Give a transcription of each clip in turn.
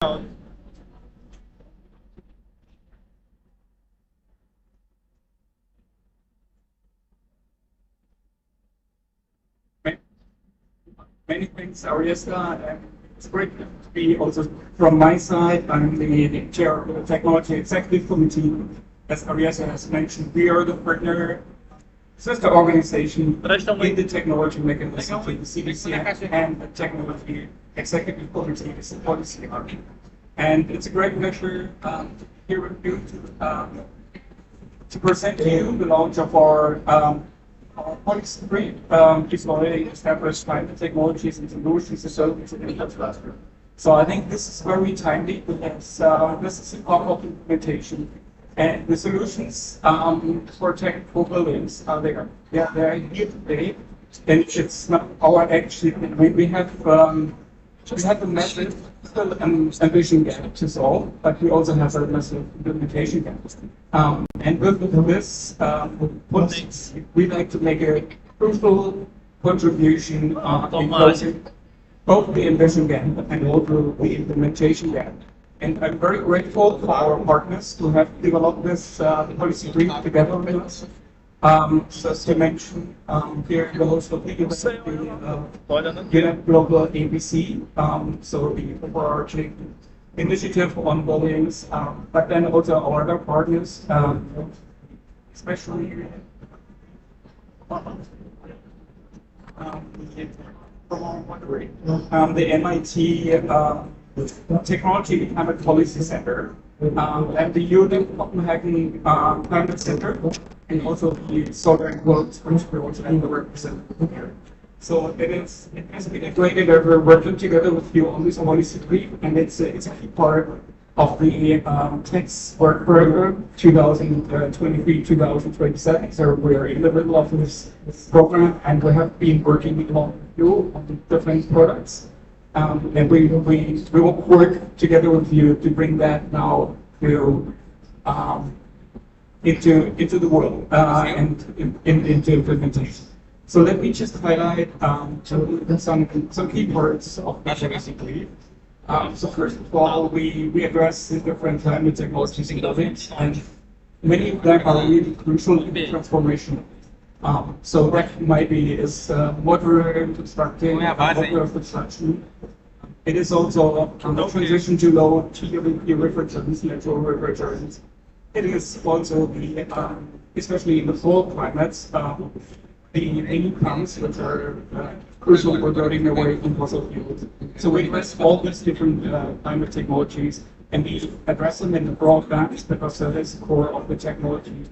Many thanks, Ariesta. It's great to be also from my side. I'm the chair of the Technology Executive Committee. As Ariesta has mentioned, we are the partner sister organization in the technology mechanism to the CDC and the Technology Executive Committee is the policy arm. And it's a great pleasure here with you to present to you the launch of our policy brief is already established by the technologies and solutions associated in infrastructure. So I think this is very timely because this is a powerful implementation. And the solutions for technical buildings are there. Yeah, they're here today. And it's not our action. We have a massive ambition gap to solve, but we also have a massive implementation gap. And with this, we'd like to make a crucial contribution in closing both the ambition gap and also the implementation gap. And I'm very grateful for our partners to have developed this policy brief together with us. Just to mention, here in the host of the UNEP Global ABC, so the overarching initiative on volumes, but then also our other partners, especially the MIT Technology and Climate Policy Center, and the UNEP Copenhagen Climate Center, and also the Southern World, which we also have to represent here. So it has been a great endeavor working together with you on this policy brief, and it's a key part of the TEX work program 2023-2027. So we're in the middle of this program, and we have been working along with you on different products. And we will work together with you to bring that now to into the world and into implementation. So let me just highlight some key parts of the policy brief. So first of all, we address the different climate technologies in buildings, and many of them are really crucial in the transformation. So that might be modular constructing, modular construction. It is also the transition to low refrigerants, natural refrigerants. It is also the, especially in the cold climates, the heat pumps, which are crucial for getting away from fossil fuels. So we address all these different climate technologies, and we address them in the broad bands because that is the core of the technology.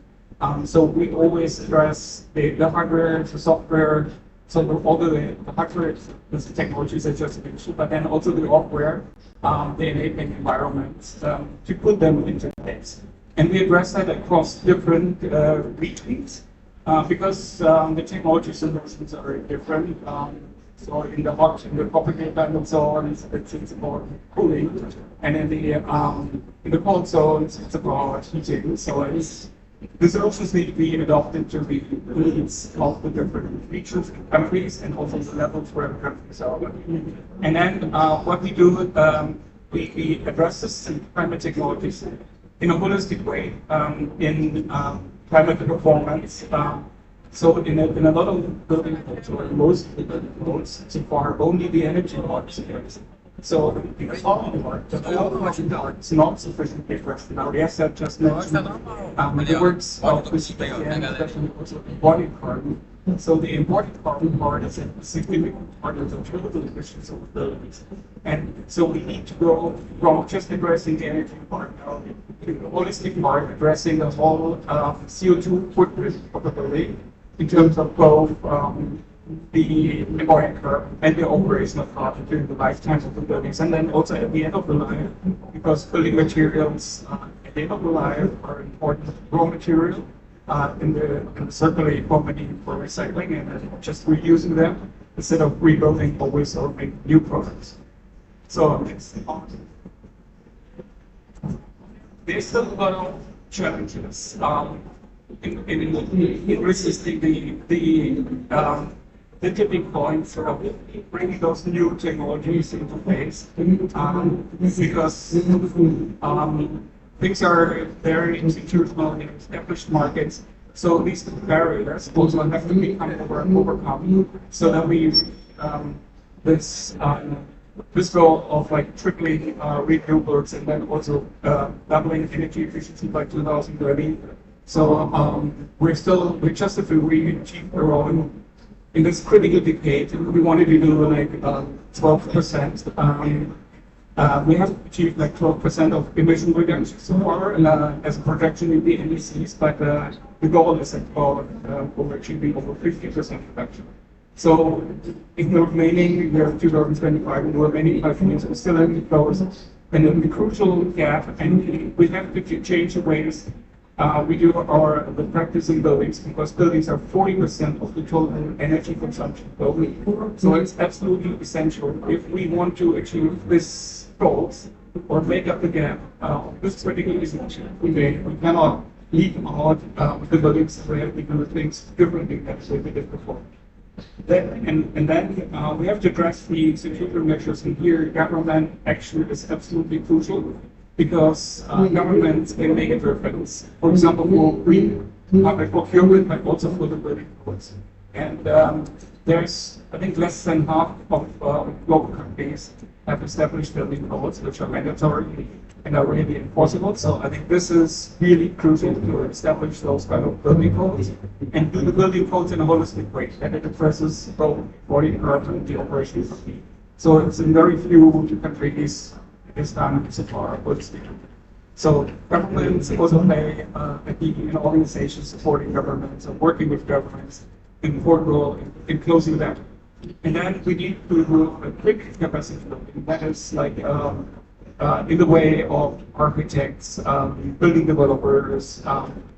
So we always address the hardware, the software, so all the hardware, the technologies I just mentioned, but then also the software, the enabling environments to put them into place. And we address that across different regions because the technology solutions are different. So in the hot, in the tropical climate zones, it's about cooling, and in the cold zones, it's about heating. So the solutions need to be adopted to the needs of the different regions, countries, and also the levels where the countries are working. And then what we do, we address this in climate technologies in a holistic way in climate performance. So in a lot of building or most of the building modes so far, only the energy part is addressed. So the power part, the power part is not sufficiently addressed. Now, yes, I just mentioned the works of the and especially also the body carbon. So the important carbon part is a significant part of the total emissions of the buildings. And so we need to go from just addressing the energy part now to the holistic part, addressing the whole CO2 footprint of the building in terms of both the embodied curve and the operational part during the lifetime of the buildings, and then also at the end of the life, because building materials at the end of the life are important raw material in the circular economy for recycling and just reusing them instead of rebuilding always or making new products. So there's still a lot of challenges in resisting the the tipping point of bringing those new technologies into place, because things are very institutional in established markets. So these barriers also have to become overcome, so that we this this goal of like tripling renewables and then also doubling energy efficiency by 2030. So we're just if we achieve our own in this critical decade, we wanted to do like 12%. We have achieved like 12% of emission reduction so far as a projection in the NDCs, but the goal is about overachieving over 50% reduction. So in the remaining year of 2025, the remaining 5 years, we still have to close and the crucial gap, and we have to change the ways we do the practice in buildings, because buildings are 40% of the total energy consumption globally. So it's absolutely essential if we want to achieve this goals or make up the gap. This critically essential. We cannot leave out the buildings where we do things differently than we did before. Then we have to address the security measures, and here government action is absolutely crucial, because governments can make a difference. For example, for green public procurement, but also for the building codes. And there's, I think, less than half of global countries have established building codes, which are mandatory and are really enforceable. So I think this is really crucial to establish those kind of building codes and do the building codes in a holistic way, that it addresses both body art and the operations of the. So it's in very few countries is done so far holistically. So governments also play a key in organizations supporting governments and working with governments an important role in closing that. And then we need to do a quick capacity building. That is like in the way of architects, building developers,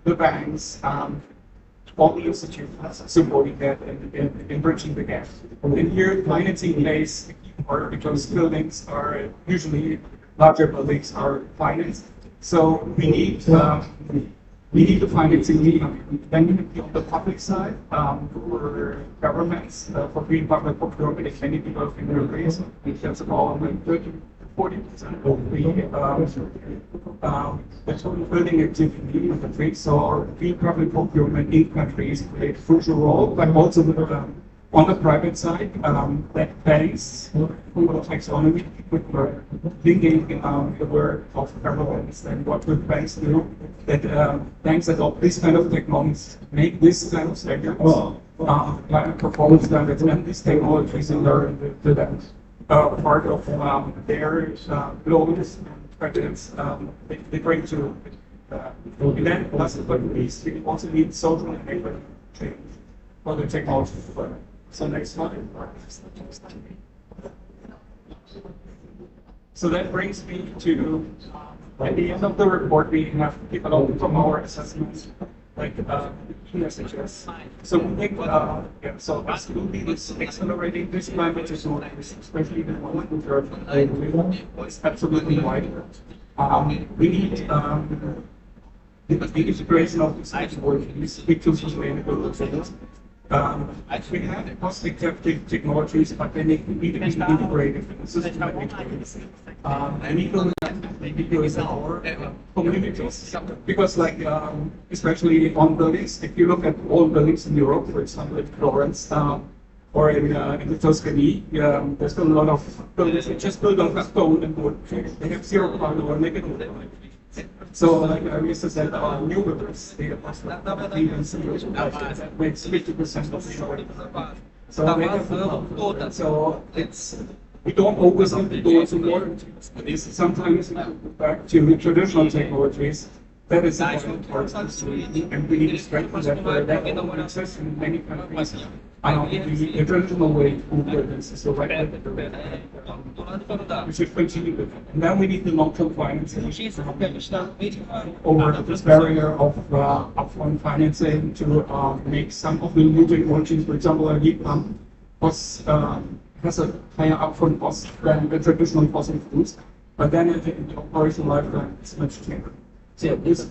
the banks, all the institutions supporting that and bridging the gap. And here financing plays a key part, because buildings are usually larger buildings are financed. So we need the financing then on the public side for governments for green public procurement in many developing countries. That's about 30-40% of the total building activity in the country. So green public procurement in countries play a crucial role, but also on the private side, that banks, taxonomy, we're thinking the work of governments and what will banks do, that banks adopt this kind of technologies, make this kind of standards, climate performance standards, and these technologies in that part of their global strategies they bring to. And then last but not least, we also need social and economic change for the technology. So next slide. So that brings me to, at the end of the report, we have developed from our assessments, like key messages. So we think, so absolutely this accelerating this climate is especially the one with is absolutely right. We need the integration of these technologies into sustainable things. We have cost-effective technologies, but they need to be integrated in the systematic way. And equally is our communities, because like especially on buildings, if you look at all buildings in Europe, for example in Florence or in the Tuscany, there's still a lot of buildings that just built on stone and wood. They have zero carbon or negative. So, like I used to say, new buildings, they have that makes 50% of the oil. So it's we don't always have to go into warranties. Sometimes back to traditional technologies. That is important for us, and we need to strengthen that where that exists in many countries. The traditional way to do this is the right way. We should continue with it. And then we need the long-term financing over this barrier of upfront financing to make some of the new technologies, for example, a heat pump, has a higher upfront cost than the traditional fossil fuels, but then in the operational lifetime, it's much cheaper. So this is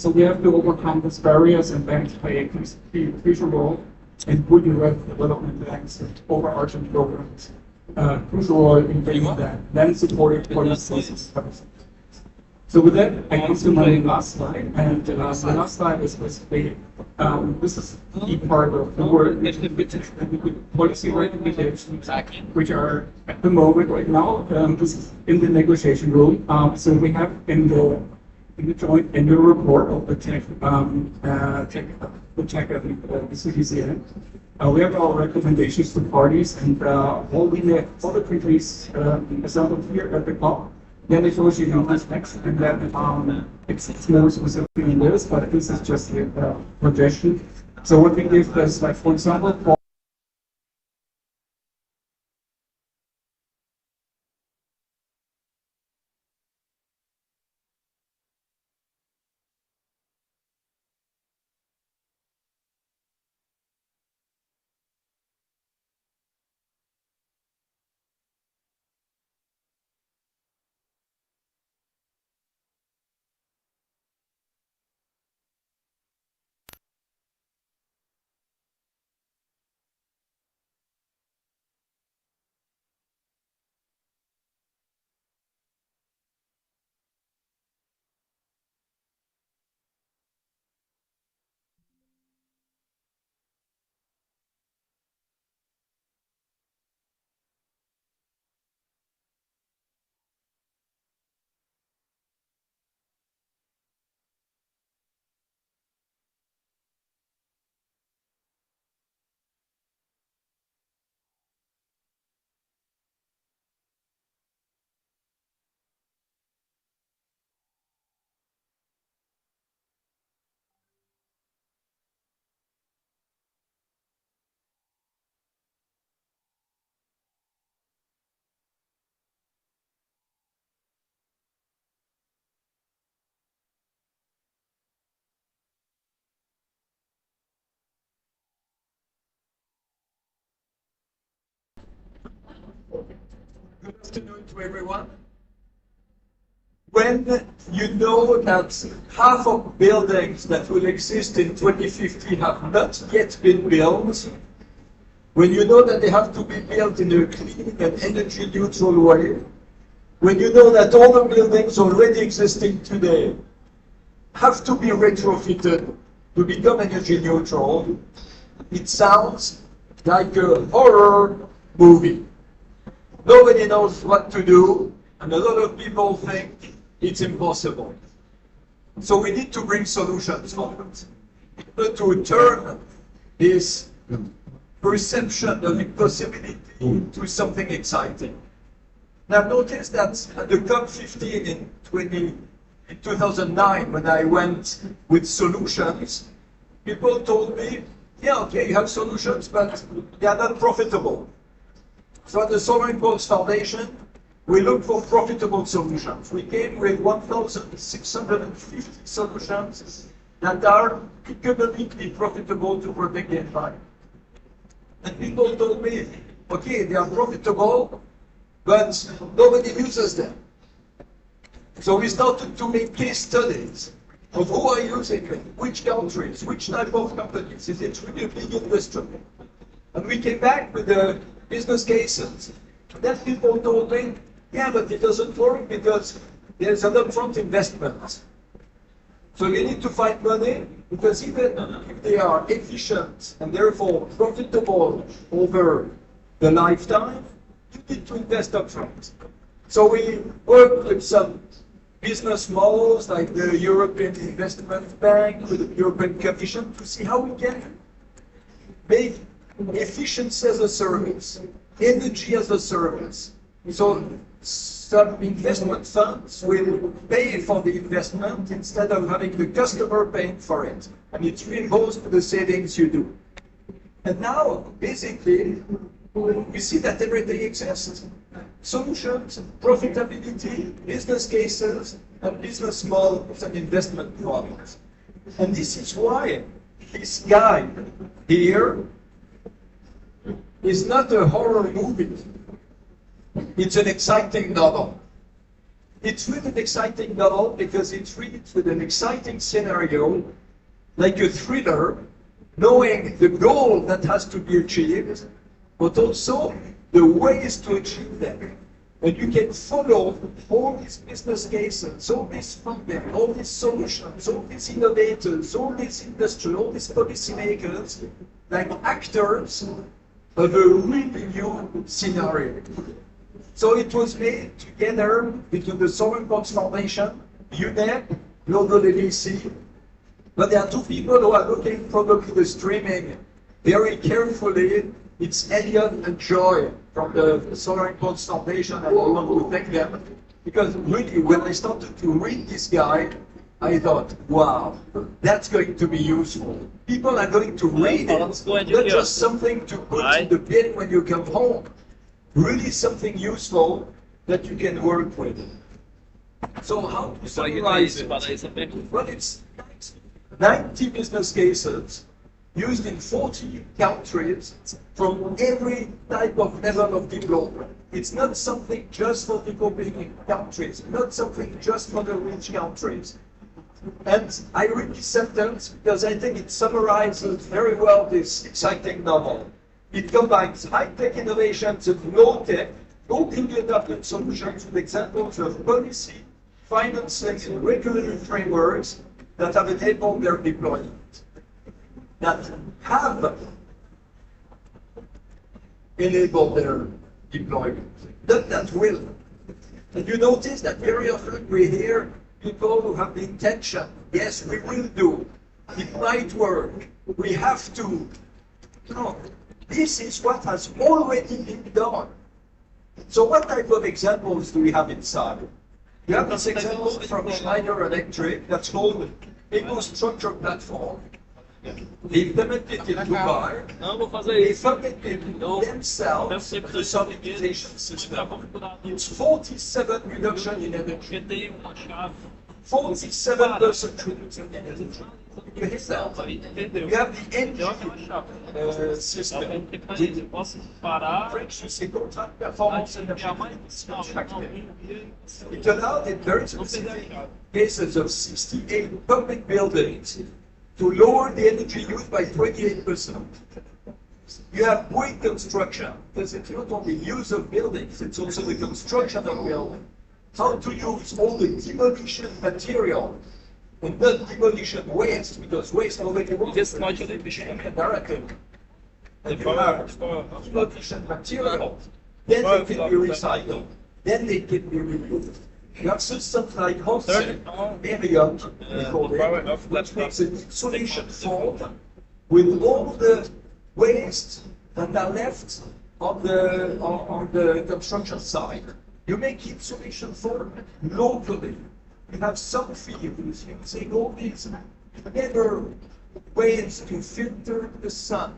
so we have to overcome these barriers, and banks play a crucial role and would you have development banks and overarching programs, crucial role in bringing that, then supported policies. So with that, I come to my last slide, and my last slide is basically, this is the part of the work, policy recommendations, which are at the moment right now, this is in the negotiation room. So we have in the report of the tech, the CDCN, we have our recommendations to parties, and all the countries assembled here at the COP. Then it shows you the aspects, and then it's more specific in this, but this is just a projection. So what we give is, like, for example, Good afternoon to everyone. When you know that half of buildings that will exist in 2050 have not yet been built, when you know that they have to be built in a clean and energy neutral way, when you know that all the buildings already existing today have to be retrofitted to become energy neutral, it sounds like a horror movie. Nobody knows what to do, and a lot of people think it's impossible. So we need to bring solutions for it. To turn this perception of impossibility into something exciting. Now notice that at the COP15 in 2009, when I went with solutions, people told me, yeah, okay, you have solutions, but they are not profitable. So at the Sovereign Goals Foundation, we look for profitable solutions. We came with 1,650 solutions that are economically profitable to protect the environment. And people told me, okay, they are profitable, but nobody uses them. So we started to make case studies of who are using them, which countries, which type of companies, is it really a big industry? And we came back with the business cases. Then people told me, yeah, but it doesn't work because there's an upfront investment. So you need to find money, because even if they are efficient and therefore profitable over the lifetime, you need to invest upfront. So we work with some business models like the European Investment Bank, with the European Commission, to see how we can make efficiency as a service, energy as a service. So some investment funds will pay for the investment instead of having the customer paying for it. And it's reimbursed for the savings you do. And now, basically, we see that everything exists. Solutions, profitability, business cases, and business models and investment products. And this is why this guy here is not a horror movie. It's an exciting novel. It's really an exciting novel because it's read with an exciting scenario, like a thriller, knowing the goal that has to be achieved, but also the ways to achieve them. And you can follow all these business cases, all these funding, all these solutions, all these innovators, all these industry, all these policymakers, like actors of a really new scenario. So it was made together between the Sovereign Bonds Foundation, UNEP, Global LEC, but there are two people who are looking probably the streaming very carefully. It's Elliot and Joy from the Sovereign Bonds Foundation, and I want to thank them, because really when I started to read this guide, I thought, wow, that's going to be useful. People are going to read it, not just something to put in the bin when you come home. Really something useful that you can work with. So how to summarize it? Well, it's 90 business cases used in 40 countries from every type of level of development. It's not something just for developing countries, not something just for the rich countries. And I read this sentence because I think it summarizes very well this exciting novel. It combines high-tech innovations and low-tech, locally adapted solutions with examples of policy, financing, and regulatory frameworks that have enabled their deployment, that have enabled their deployment, that will. And you notice that very often we hear people who have the intention, yes, we will do, it might work, we have to. No, this is what has already been done. So what type of examples do we have inside? We have this example from Schneider Electric that's called EcoStructure Platform. They implemented it in Dubai. They funded it themselves the sanitization system. It's 47 reduction in energy. 47% reduction in energy. You hit that. You have the engine system. French you say total performance energy. It allowed in very specific cases of 68 public buildings to lower the energy used by 28%. You have great construction, because it's not only use of buildings, it's also the construction of buildings. How to use all the demolition material and not demolition waste, because waste already was a narrative. And you have demolition material, then they can be recycled, then they can be removed. You have systems like Hosted, Marriott, which makes an insulation foam with all the waste that are left on the construction site. You make insulation foam locally. You have some fields using all these clever ways to filter the sun,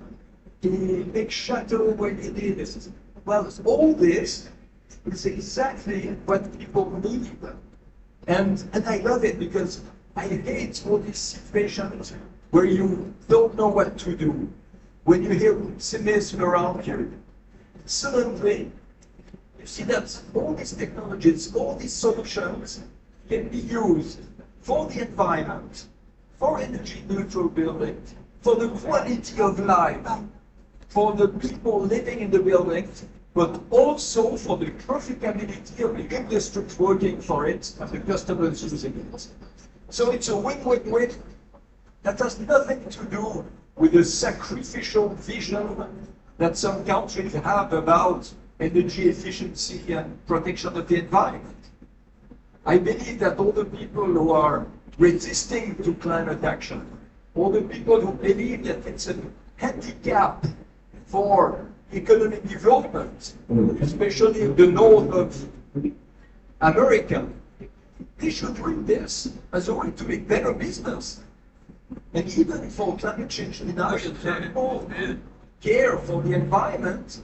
to make shadow when it is. Well, all this is exactly what people need. And I love it because I hate all these situations where you don't know what to do. When you hear pessimism around you, suddenly you see that all these technologies, all these solutions can be used for the environment, for energy neutral buildings, for the quality of life, for the people living in the buildings, but also for the profitability of the industry working for it and the customers using it. So it's a win-win-win that has nothing to do with the sacrificial vision that some countries have about energy efficiency and protection of the environment. I believe that all the people who are resisting to climate action, all the people who believe that it's a handicap for economic development, especially in the north of America, they should read this as a way to make better business. And even for climate change deniers and more care for the environment,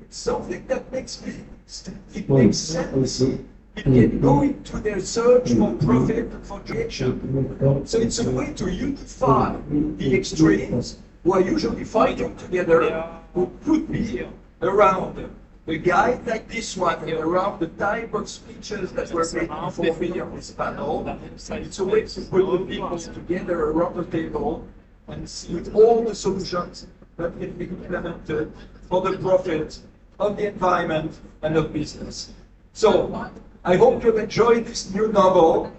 it's something that makes sense. It can go into their search for profit and for creation. So it's a way to unify the extremes who are usually fighting together, who could be around a guide like this one, around the type of speeches that were made before me on this panel. It's a way to put the people together around the table and see all the solutions that can be implemented for the profit of the environment and of business. So I hope you've enjoyed this new novel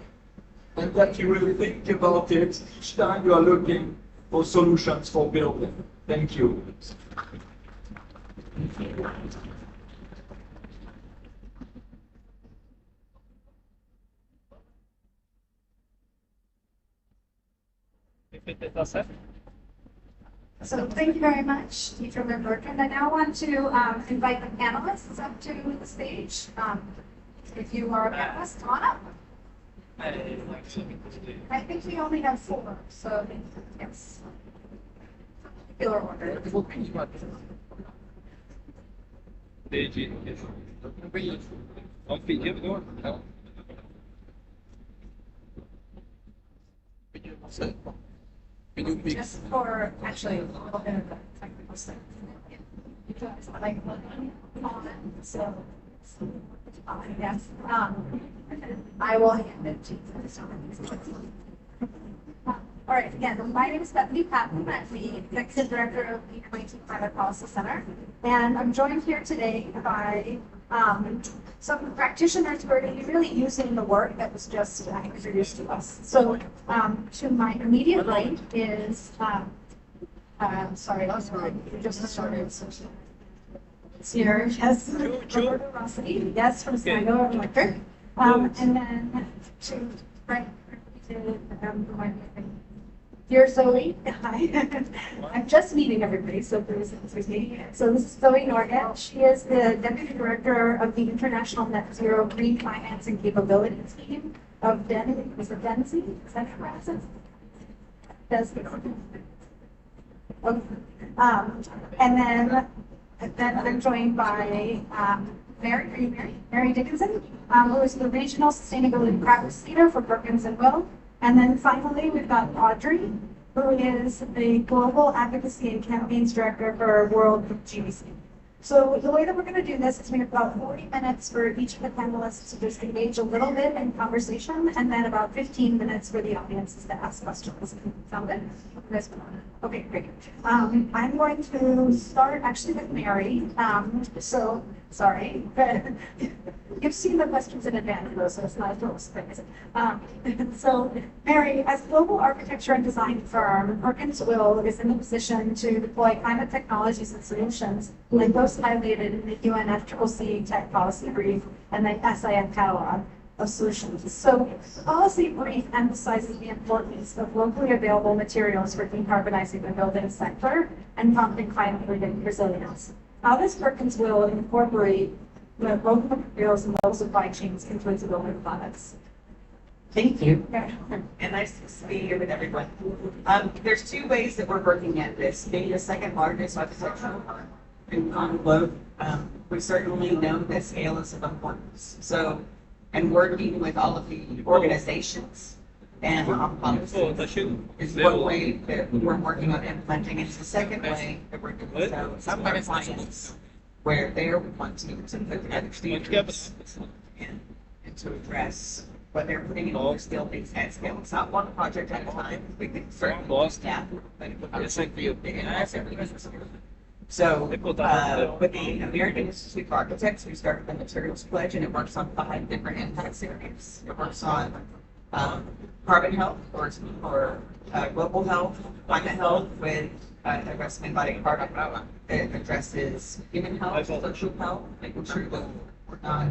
and that you will think about it each time you are looking for solutions for building. Thank you. So thank you very much, Teacher Bertrand. I now want to invite the panelists up to the stage. If you are a panelist, come on up. I think we only have 4, so yes. Particular order. Just for actually a little bit of the technical stuff. Like, so, yes, I will hand it to you. All right, again, my name is Bethany Patton. I'm the Executive Director of the MIT Climate Policy Center, and I'm joined here today by some practitioners who are going to be really using the work that was just introduced to us. So to my immediate right is, sorry, you just started. It's here, yes, Roberto Rossi, yes, from Sligo Electric. And then to right, here's Zoe. Hi. I'm just meeting everybody, so please excuse me. So this is Zoe Norgett. She is the Deputy Director of the International Net Zero Green Financing Capabilities Team of DEN. Is it DENSI? Is that correct? And then I'm joined by Mary Dickinson, who is the Regional Sustainability Practice Leader for Perkins and Will. And then finally, we've got Audrey, who is the Global Advocacy and Campaigns Director for World GBC. So the way that we're going to do this is we have about 40 minutes for each of the panelists to just engage a little bit in conversation, and then about 15 minutes for the audiences to ask questions. Sound good? Okay, great. I'm going to start actually with Mary. So, sorry, but you've seen the questions in advance, though, so it's not a total surprise. So, Mary, as a global architecture and design firm, Perkins Will is in the position to deploy climate technologies and solutions like those highlighted in the UNFCCC Tech Policy Brief and the SIM Catalog of Solutions. So, the policy brief emphasizes the importance of locally available materials for decarbonizing the building sector and prompting climate-related resilience. How does Perkins Will incorporate the local materials and local supply chains into its building products? Thank you. And nice to be here with everyone. There's 2 ways that we're working at this. Being the second largest architectural firm on the globe, we certainly know that scale is of importance. So, and working with all of the organizations and policy is one way that we're working on implementing. It's the second way that we're doing so. Some of our clients, where they want to put together standards and to address what they're putting in all their skill things at scale. It's not one project at a time. We can certainly staff, but it would be a big investment. So, with the American Institute of Architects, we started the Materials Pledge, and it works on 5 different impact areas. It works on carbon health, or global health, climate health, with addressing embodied carbon. It addresses human health, social health, making sure that we're not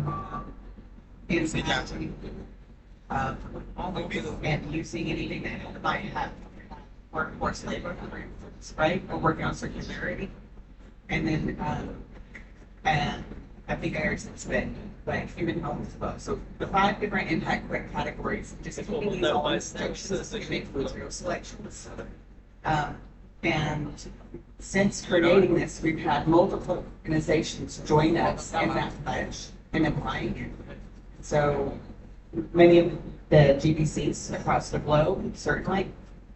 impacting and using anything that might have workforce labor, right? We're working on circularity. And then, and I think I already said, like human health as well. So the 5 different impact categories, just keeping these all in sections to make material selections. And since creating this, we've had multiple organizations join us in that pledge and applying it. So many of the GBCs across the globe, certainly.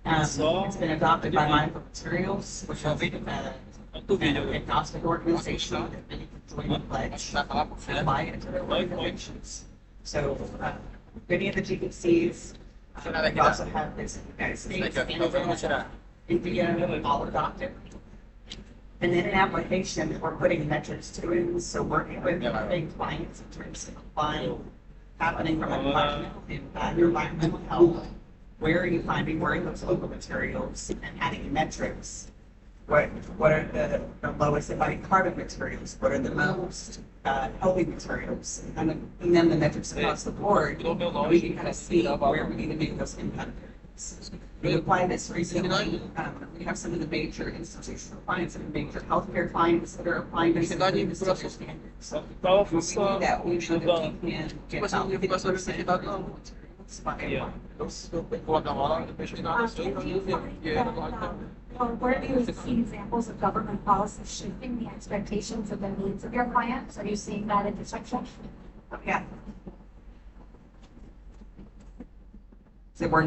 It's been adopted by Mindful Materials, which has an agnostic organization that many join the pledge and apply it to their organizations. So many of the GBCs we also have this United States India, all adopted. And then in application, we're putting metrics to it. So working with big clients in terms of applying happening from environmental impact, environmental health. Where are you finding where are those local materials and adding metrics? What are the lowest embodied carbon materials? What are the most healthy materials? And then the metrics across the board, we can kind of see where we need to make those impact areas. We applied this recently. We have some of the major institutional clients and major healthcare clients that are applying this standards. So we see that we should can get about 50% of the materials by Where do you see examples of government policy shaping the expectations and the needs of your clients? Are you seeing that intersection? Yeah. So we're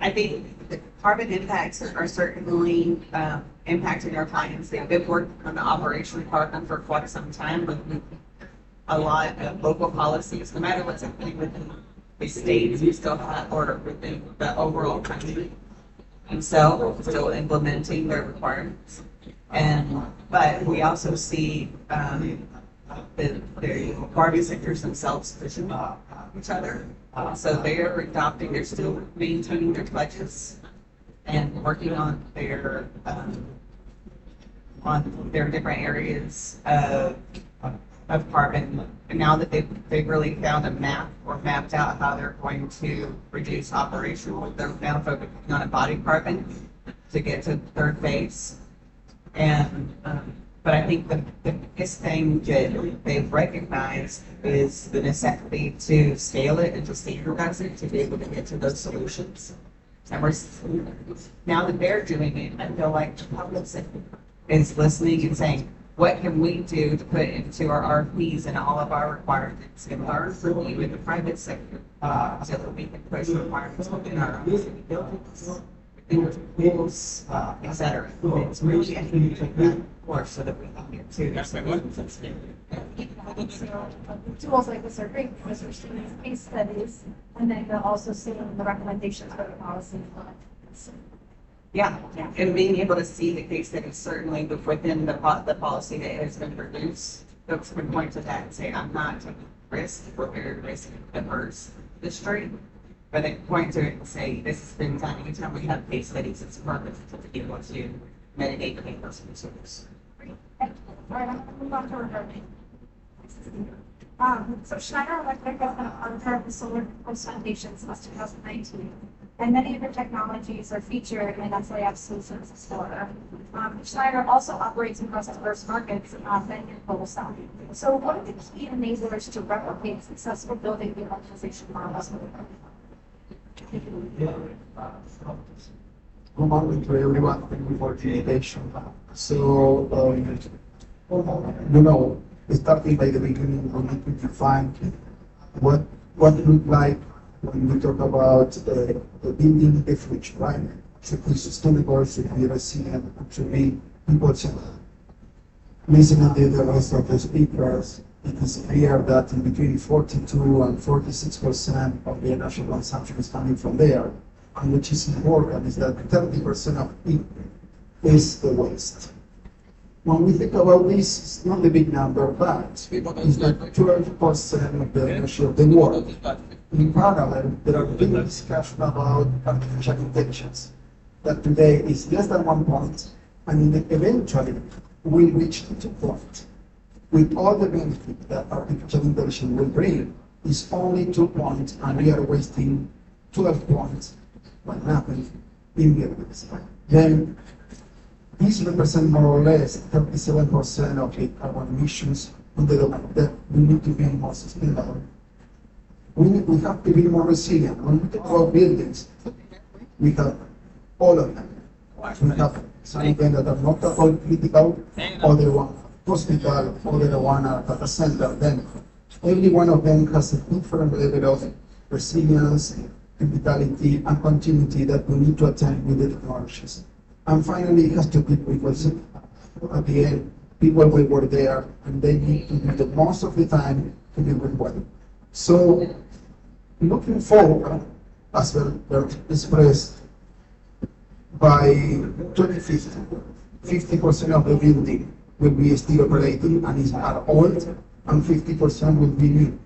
I think the carbon impacts are certainly impacting our clients. They've been working on the operation department for quite some time with a lot of local policies. No matter what's happening within the states, we still have, or within the overall country, and so still implementing their requirements. But we also see the Barbie sectors themselves pushing each other. So they are adopting, they're still maintaining their pledges and working on their different areas of carbon. And now that they've really found a map or mapped out how they're going to reduce operational, they're now focusing on embodied carbon to get to the third phase. And but I think the biggest thing that they've recognized is the necessity to scale it and to standardize it to be able to get to those solutions. And now that they're doing it, I feel like the public is listening and saying, what can we do to put into our RFPs and all of our requirements and learn from you in the private sector so that we can push requirements within our own city buildings, schools, et cetera. It's really a huge course so that we can get to that. Tools like this are great because we're seeing these case studies and then they're also seeing the recommendations for the policy. Yeah, and being able to see the case studies certainly within the policy that has been produced, folks can point to that and say, I'm not taking risk, we're very risk averse district. But they point to it and say, this has been done anytime we have case studies, it's perfect to be able to mitigate the those concerns. Great, thank you. All right, I'm going to move on to recruiting. So Schneider Electric has been a partner of the Solar Coast Foundation since 2019. And many of your technologies are featured in SAF Solutions Explorer. Schneider also operates across diverse markets than your global south. So what are the key enablers to replicate successful building decarbonization models? Good morning to everyone. Thank you for the invitation. So, starting by the beginning, we need to define what it looks like when we talk about the building the future, right? Should be sustainable, should be resilient, should be people-centered. Listening to the rest of the speakers, it is clear that in between 42 and 46% of the energy consumption is coming from there. And which is important is that 30% of it is the waste. When we think about this, it's not a big number, but it's that 12% of the energy of the world. In parallel, there are big discussions about artificial intelligence, that today is less than 1 point, and eventually will reach the 2 point. With all the benefit that artificial intelligence will bring, is only 2 points, and we are wasting 12 points by nothing in buildings. Then this represents more or less 37% of the carbon emissions in the domain that we need to be more sustainable. We have to be more resilient. When we talk about buildings, we have all of them. We have some of them that are not at all critical, other one hospital, other one are data center. Then every one of them has a different level of resilience, criticality, and continuity that we need to attain with the technologies. And finally, it has to be because at the end, people will work there, and they need to do the most of the time to be well. So, looking forward, as well expressed, by 2050, 50% of the building will be still operating and are old, and 50% will be new.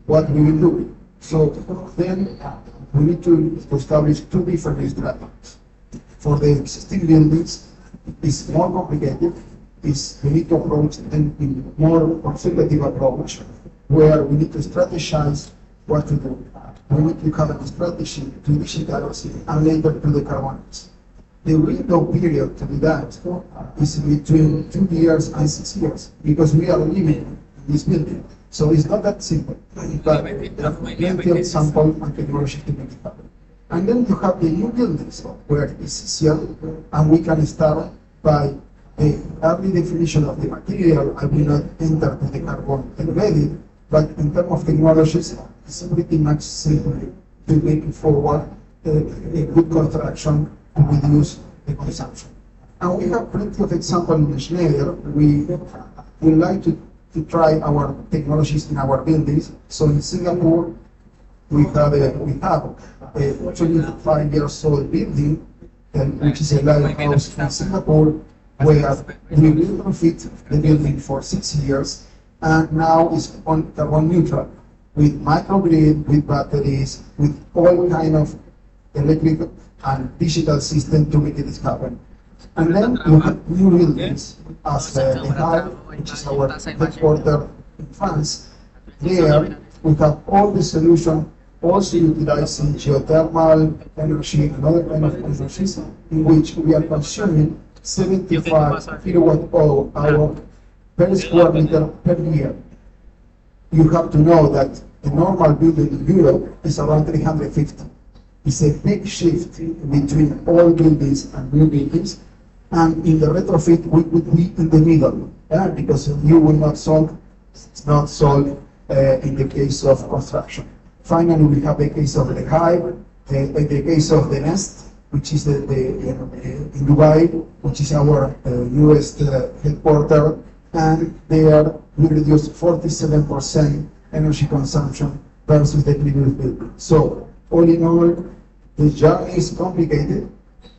What we will do? So then we need to establish two different strategies. For the existing buildings, it's more complicated. We need to approach them in more conservative approach, where we need to strategize what to do. We need to have a strategy to digitalize and later to decarbonize. The window period to do that is between 2 years and 6 years, because we are living in this building. So it's not that simple, but there are plenty of samples and technology to make it happen. And then you have the new buildings where it's easier, and we can start by the early definition of the material. I will not enter to the carbon embedded, but in terms of technologies, it's pretty much simple to make it forward a good construction to reduce the consumption. And we have plenty of examples in Schneider. We would like to try our technologies in our buildings. So in Singapore, we have a 25 years old building, which is a lighthouse in Singapore, where we will refit the building for 6 years, and now it's on carbon neutral, with microgrid, with batteries, with all kind of electric and digital system to make it happen. And then you have new buildings, as the Hive, which is our headquarters in France. There we have all the solution, also utilizing geothermal energy and other kind of energies, in which we are consuming 75 kilowatt hour per square meter per year. You have to know that the normal building in Europe is around 350. It's a big shift between old buildings and new buildings, and in the retrofit we would be in the middle, because you will not solve, it's not solved in the case of construction. Finally, we have the case of the Hive, the case of the Nest, which is in Dubai, which is our newest headquarters, and there we reduce 47% energy consumption versus the previous building. So, all in all, the journey is complicated,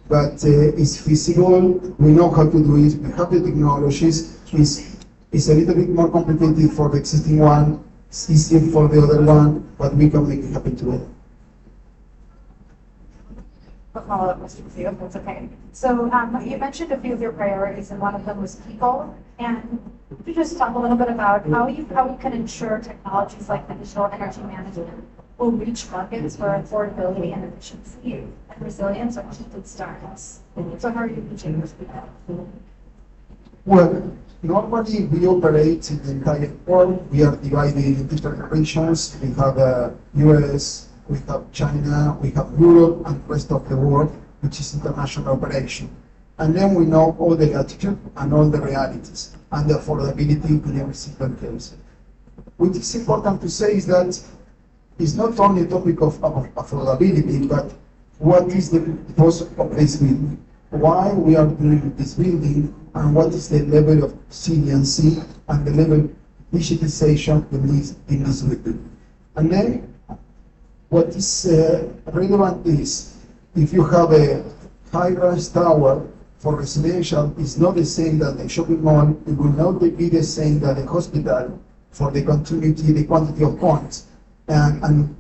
but it's feasible. We know how to do it. We have the technologies. It's a little bit more complicated for the existing one. It's easier for the other one, but we can make it happen together. A follow-up question for you, if that's okay. So you mentioned a few of your priorities, and one of them was people. And could you just talk a little bit about how we can ensure technologies like the digital energy management will reach markets where affordability and efficiency and resilience are shifted stars? So how are you reaching those people? Well, normally we operate in the entire world. We are divided into different regions. We have US, we have China, we have Europe, and the rest of the world, which is international operation. And then we know all the latitude and all the realities and the affordability in every single case. What is important to say is that it's not only a topic of affordability, but what is the purpose of this building? Why we are doing this building, and what is the level of resiliency and the level of digitization in this building? And then what is relevant is, if you have a high-rise tower for residential, it's not the same that the shopping mall. It will not be the same that the hospital for the continuity, the quantity of points. And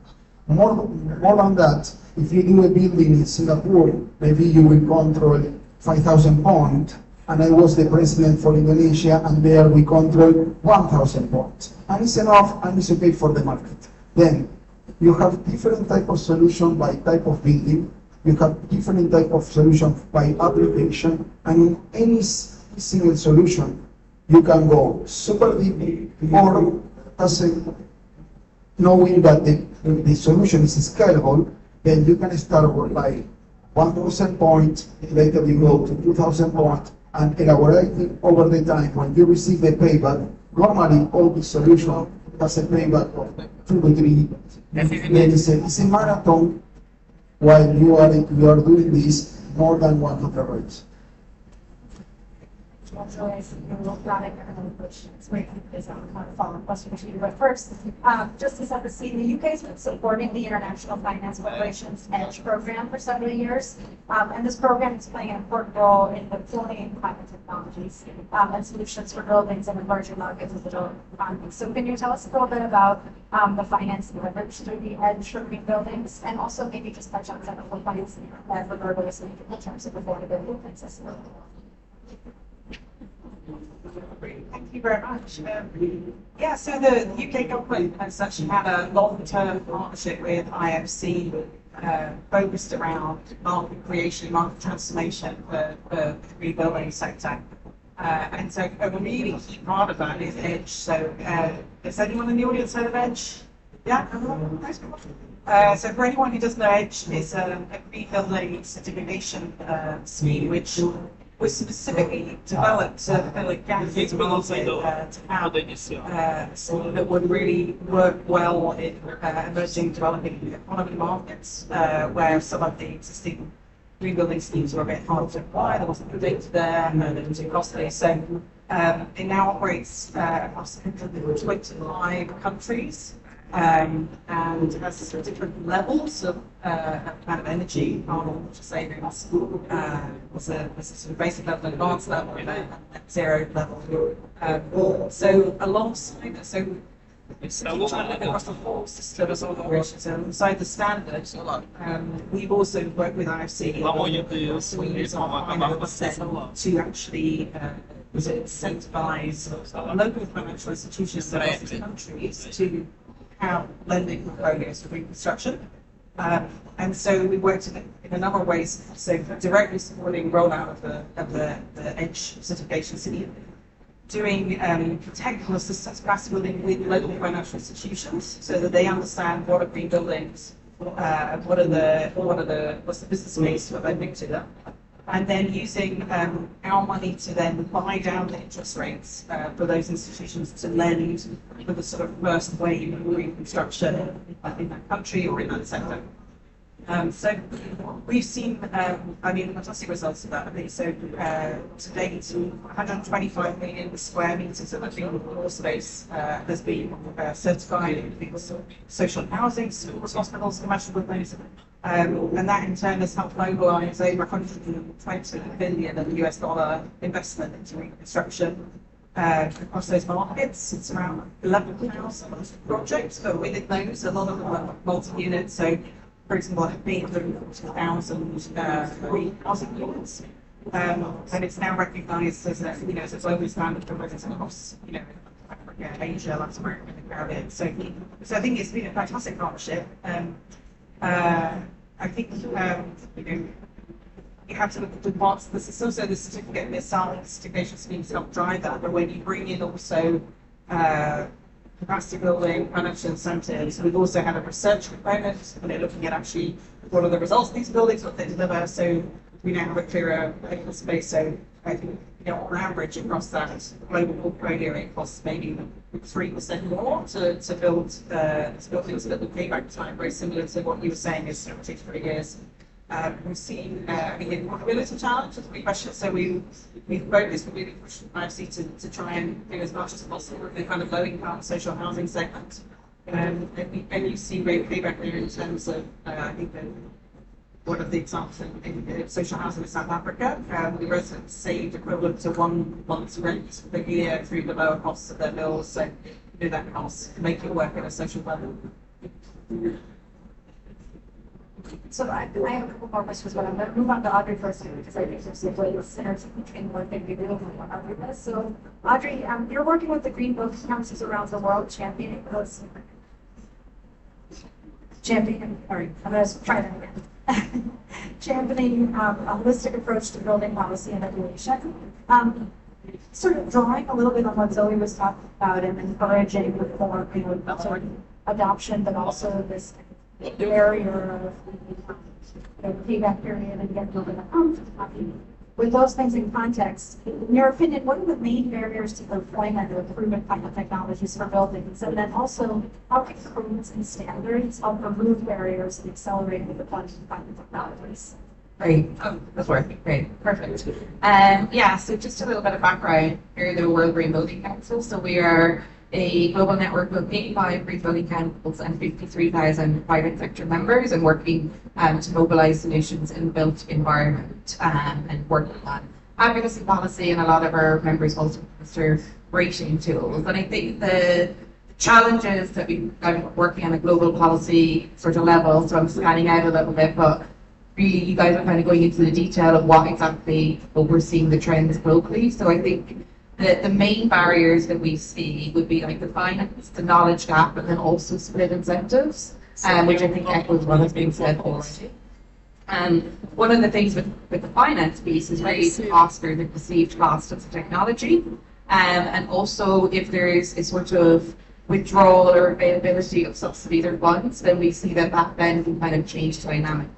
more than that, if you do a building in Singapore, maybe you will control 5,000 points. And I was the president for Indonesia, and there we control 1,000 points. And it's enough, and it's okay for the market. Then you have different type of solution by type of building. You have different type of solution by application, and in any single solution, you can go super deep or knowing that the solution is scalable. Then you can start by 1,000 points, later you go to 2,000 points, and elaborating over the time. When you receive the payback, normally all the solution has a payback of 2 to 3. Then it's a marathon while you are doing this more than 100 rates. So I see you got it, which is great because I'm kind of following question to you. But first, just to set the scene, the UK has been supporting the International Finance Corporation's EDGE program for several years. And this program is playing an important role in deploying climate technologies and solutions for buildings in emerging markets and digital economies. So can you tell us a little bit about the financing leverage through the EDGE for green buildings, and also maybe just touch on some of the financing for buildings in terms of affordability and accessibility? Thank you very much. Yeah, so the UK government has actually had a long-term partnership with IFC focused around market creation, market transformation for the rebuilding sector. And so a really key part of that is EDGE. So has anyone in the audience heard of EDGE? Yeah? So for anyone who doesn't know, EDGE is a rebuilding certification scheme which was specifically developed to fill a gap to have a scheme that would really work well in emerging developing economy markets where some of the existing rebuilding schemes were a bit hard to apply, there wasn't the data there, and they were too costly. So it now operates across 125 countries and has different levels of kind of energy savings. There's a sort of basic level, advanced level, and a net zero level. So alongside that, so it's across the whole system of operations. So inside the standard, we've also worked with IFC to actually incentivize local financial institutions across these countries to have lending portfolios for reconstruction. And so we worked in a number of ways, so directly supporting rollout of the EDGE certification scheme, doing technical assistance capacity building with local financial institutions so that they understand what are green buildings, what's the business case for lending to them, and then using our money to then buy down the interest rates for those institutions to lend for the sort of first wave of reconstruction in that country or in that sector. So we've seen, fantastic results of that. So to date, 125 million square meters of floor space has been certified in social housing, schools, hospitals, commercial buildings, and that in turn has helped mobilize over 120 billion of US dollar investment into reconstruction across those markets. It's around 11,000 projects, but within those, a lot of them are multi-unit. So for example, have been 140,000 housing units, and it's now recognised as a global standard for residents across Africa, Asia, Latin America, and the Caribbean. So I think it's been a fantastic partnership. I think you have to look at the parts of the system. So the certificate and the certification schemes help drive that, but when you bring in also capacity building, financial incentives. We've also had a research component, and they're looking at actually what are the results of these buildings, what they deliver. So we now have a clearer clinical space. So I think on average across that global portfolio, it costs maybe 3% more to build buildings that the payback time very similar to what you were saying is 2 to 3 years. We've seen the affordability challenge as a big question, so we've focused, we really pushed IFC to try and do as much as possible with the kind of low-income social housing segment. And you see great payback there in terms of, I think, one of the examples in social housing in South Africa, the residents saved equivalent to 1 month's rent per year through the lower costs of their bills, so that helps make it work at a social level. So I have a couple more questions, but I'm going to move on to Audrey first because I think there's a great synergy between what they do and what Audrey does. So Audrey, you're working with the Green Building Councils around the world, championing, I'm going to try that again. Championing a holistic approach to building policy and regulation. Sort of drawing a little bit on what Zoe was talking about and encouraging reform, adoption, but also this barrier of payback period and get building a home. With those things in context, in your opinion, what are the main barriers to the deployment of proven climate technologies for buildings? And then also, how can codes and standards help remove barriers and accelerate the deployment of climate technologies? Great. Oh, that's working. Great. Perfect. Yeah, so just a little bit of background. We're the World Green Building Council. So we are a global network of 85 green building councils and 53,000 private sector members, and working to mobilise solutions in the built environment, and working on advocacy policy, and a lot of our members also administer rating tools. And I think the challenges that I'm working on a global policy sort of level, so I'm scanning out a little bit, but really you guys are kind of going into the detail of what we're seeing the trends globally. So I think the main barriers that we see would be like the finance, the knowledge gap, and then also split incentives, which I think echoes what has been said already. One of the things with the finance piece is really the cost or the perceived cost of the technology, and also if there is a sort of withdrawal or availability of subsidies or funds, then we see that then can kind of change the dynamic.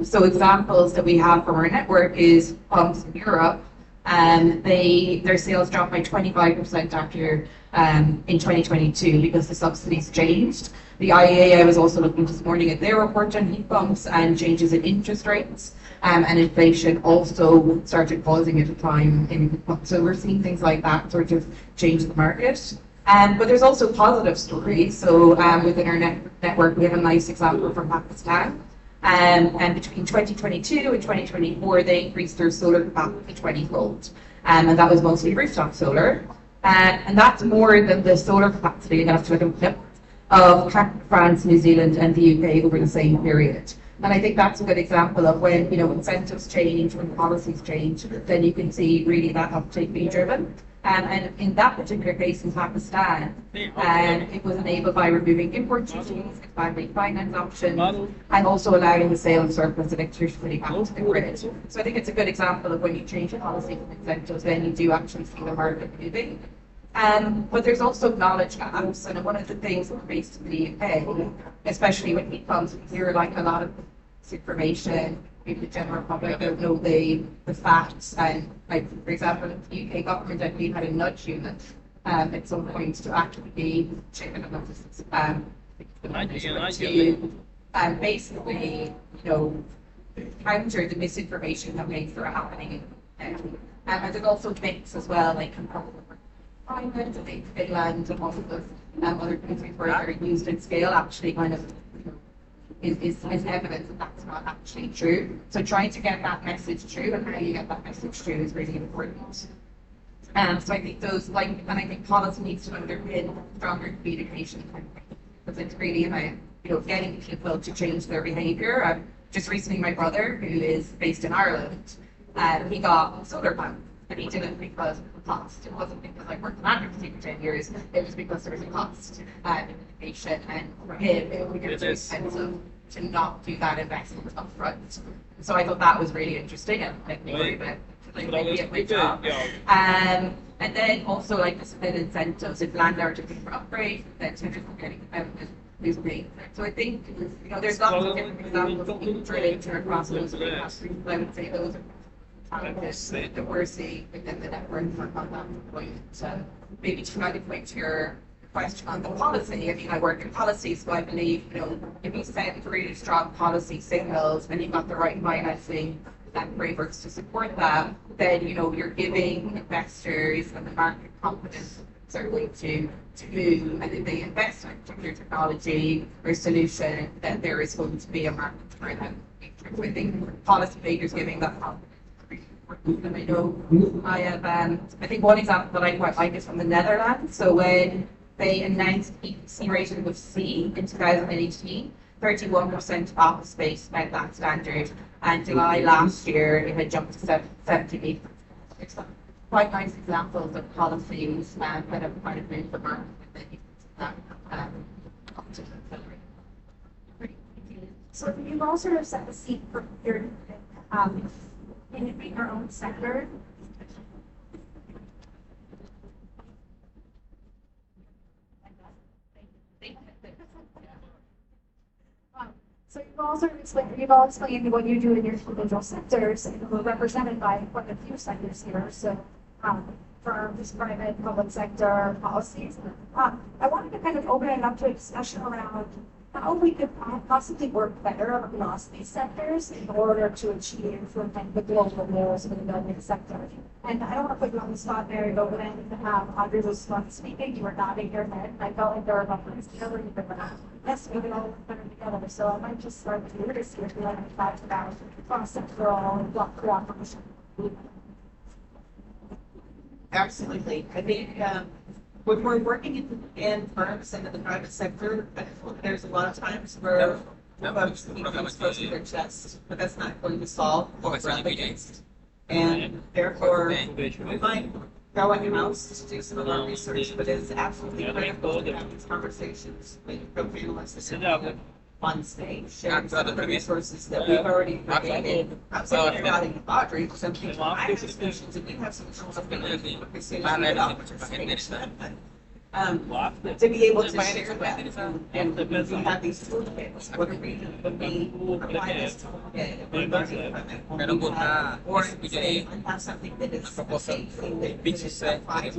So examples that we have from our network is pumps in Europe. Their sales dropped by 25% after in 2022 because the subsidies changed. The IEA, I was also looking this morning at their report on heat pumps, and changes in interest rates and inflation also started causing a decline in heat pumps. So we're seeing things like that sort of change the market. But there's also positive stories. So within our network, we have a nice example from Pakistan. And between 2022 and 2024, they increased their solar capacity 20-fold. And that was mostly rooftop solar. And that's more than the solar capacity, and that's like a flip of France, New Zealand, and the UK over the same period. And I think that's a good example of when, incentives change, when policies change, then you can see really that uptake being driven. And in that particular case in Pakistan, it was enabled by removing import duties, expanding finance options, and also allowing the sale of surplus electricity back to the grid. So I think it's a good example of when you change a policy from incentives, then you do actually see the market moving. But there's also knowledge gaps, and one of the things that we're based in the UK, especially when heat pumps, we hear like a lot of information. Maybe the general public don't know the facts, and like for example, the UK government, I believe, had a nudge unit at some point to actually be checking on to basically, counter the misinformation campaigns that are happening. And there's also links as well, like Ireland, I think Finland, and all of those other countries where they're used in scale actually kind of is evidence that that's not actually true. So trying to get that message true, and how you get that message true, is really important. So I think those, and I think policy needs to underpin stronger communication, because it's really about getting people to change their behaviour. Just recently, my brother, who is based in Ireland, he got solar panels, and he did it because of the cost. It wasn't because I worked in advocacy for 10 years. It was because there was a cost in education, and for him, it would be too expensive to not do that investment up front. So I thought that was really interesting, and made me worry about maybe a good job. And then also like the split incentives, if landlords are looking for upgrade, then tenants are getting is paid. So I think there's lots of different examples related across those three categories. I would say those are challenges that we're seeing within the network on that point. So maybe to kind of point to your question on the policy. I mean, I work in policy, so I believe, if you send really strong policy signals and you've got the right financing and frameworks to support that, then, you're giving investors and the market confidence certainly to move, and if they invest in a particular technology or solution, then there is going to be a market for them. So I think policymakers giving that confidence. And I know I have, I think one example that I quite like is from the Netherlands. So when they announced EPC rating of C in 2018, 31% of office space met that standard, and July last year it had jumped to 78%. It's quite nice examples of policies that have kind of moved the market So you've all sort of set the seat for your in your own sector. So you've all explained what you do in your individual sectors, and we're represented by quite a few sectors here. So firms, private, public sector policies. I wanted to kind of open it up to a discussion around how we could possibly work better across these sectors in order to achieve the global goals for the building sector. And I don't want to put you on the spot, Mary, but when Audrey was speaking, you were nodding your head, and I felt like there were moments together, you were like, yes, we can all work better together. So I might just start with you to see if you like to talk about cross-sectoral and block cooperation. Absolutely. I think when we're working in firms and in the private sector, there's a lot of times where folks keep things close to their chest, but that's not going to solve what we're up against. And therefore, we might go in-house to do some of our research, but it's absolutely critical to have these conversations with co-panelists on stage, sharing some of the resources that we've already created. I'm saying providing Audrey some things. I have solutions, and you have solutions. To be able to share that, and we have these toolkits. What are we when we apply this toolkit? Or say, I have something that is a safe thing that is applied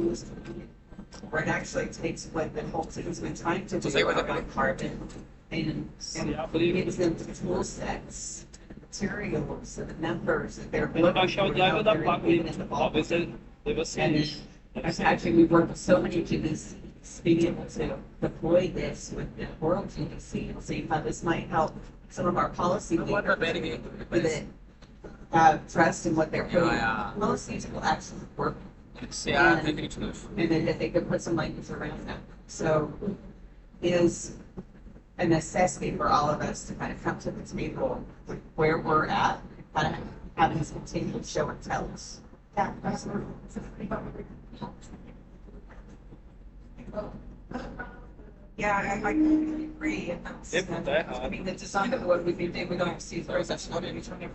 where it actually takes what the whole team's been trying to do about carbon and gives them the tool sets, materials, and the numbers that they're looking for in the ballpark. And actually, we've worked with so many GDCs being able to deploy this with the world GDC and see how this might help some of our policy leaders with it. Trust in what they're putting. Policies will actually work. And then that they could put some language around that. So it is a necessity for all of us to kind of come to the table with where we're at, kind of having this continued show and tell us. Yeah, absolutely. Yeah, I completely agree. I mean, the design of what we've been doing with IFC is actually not only trying to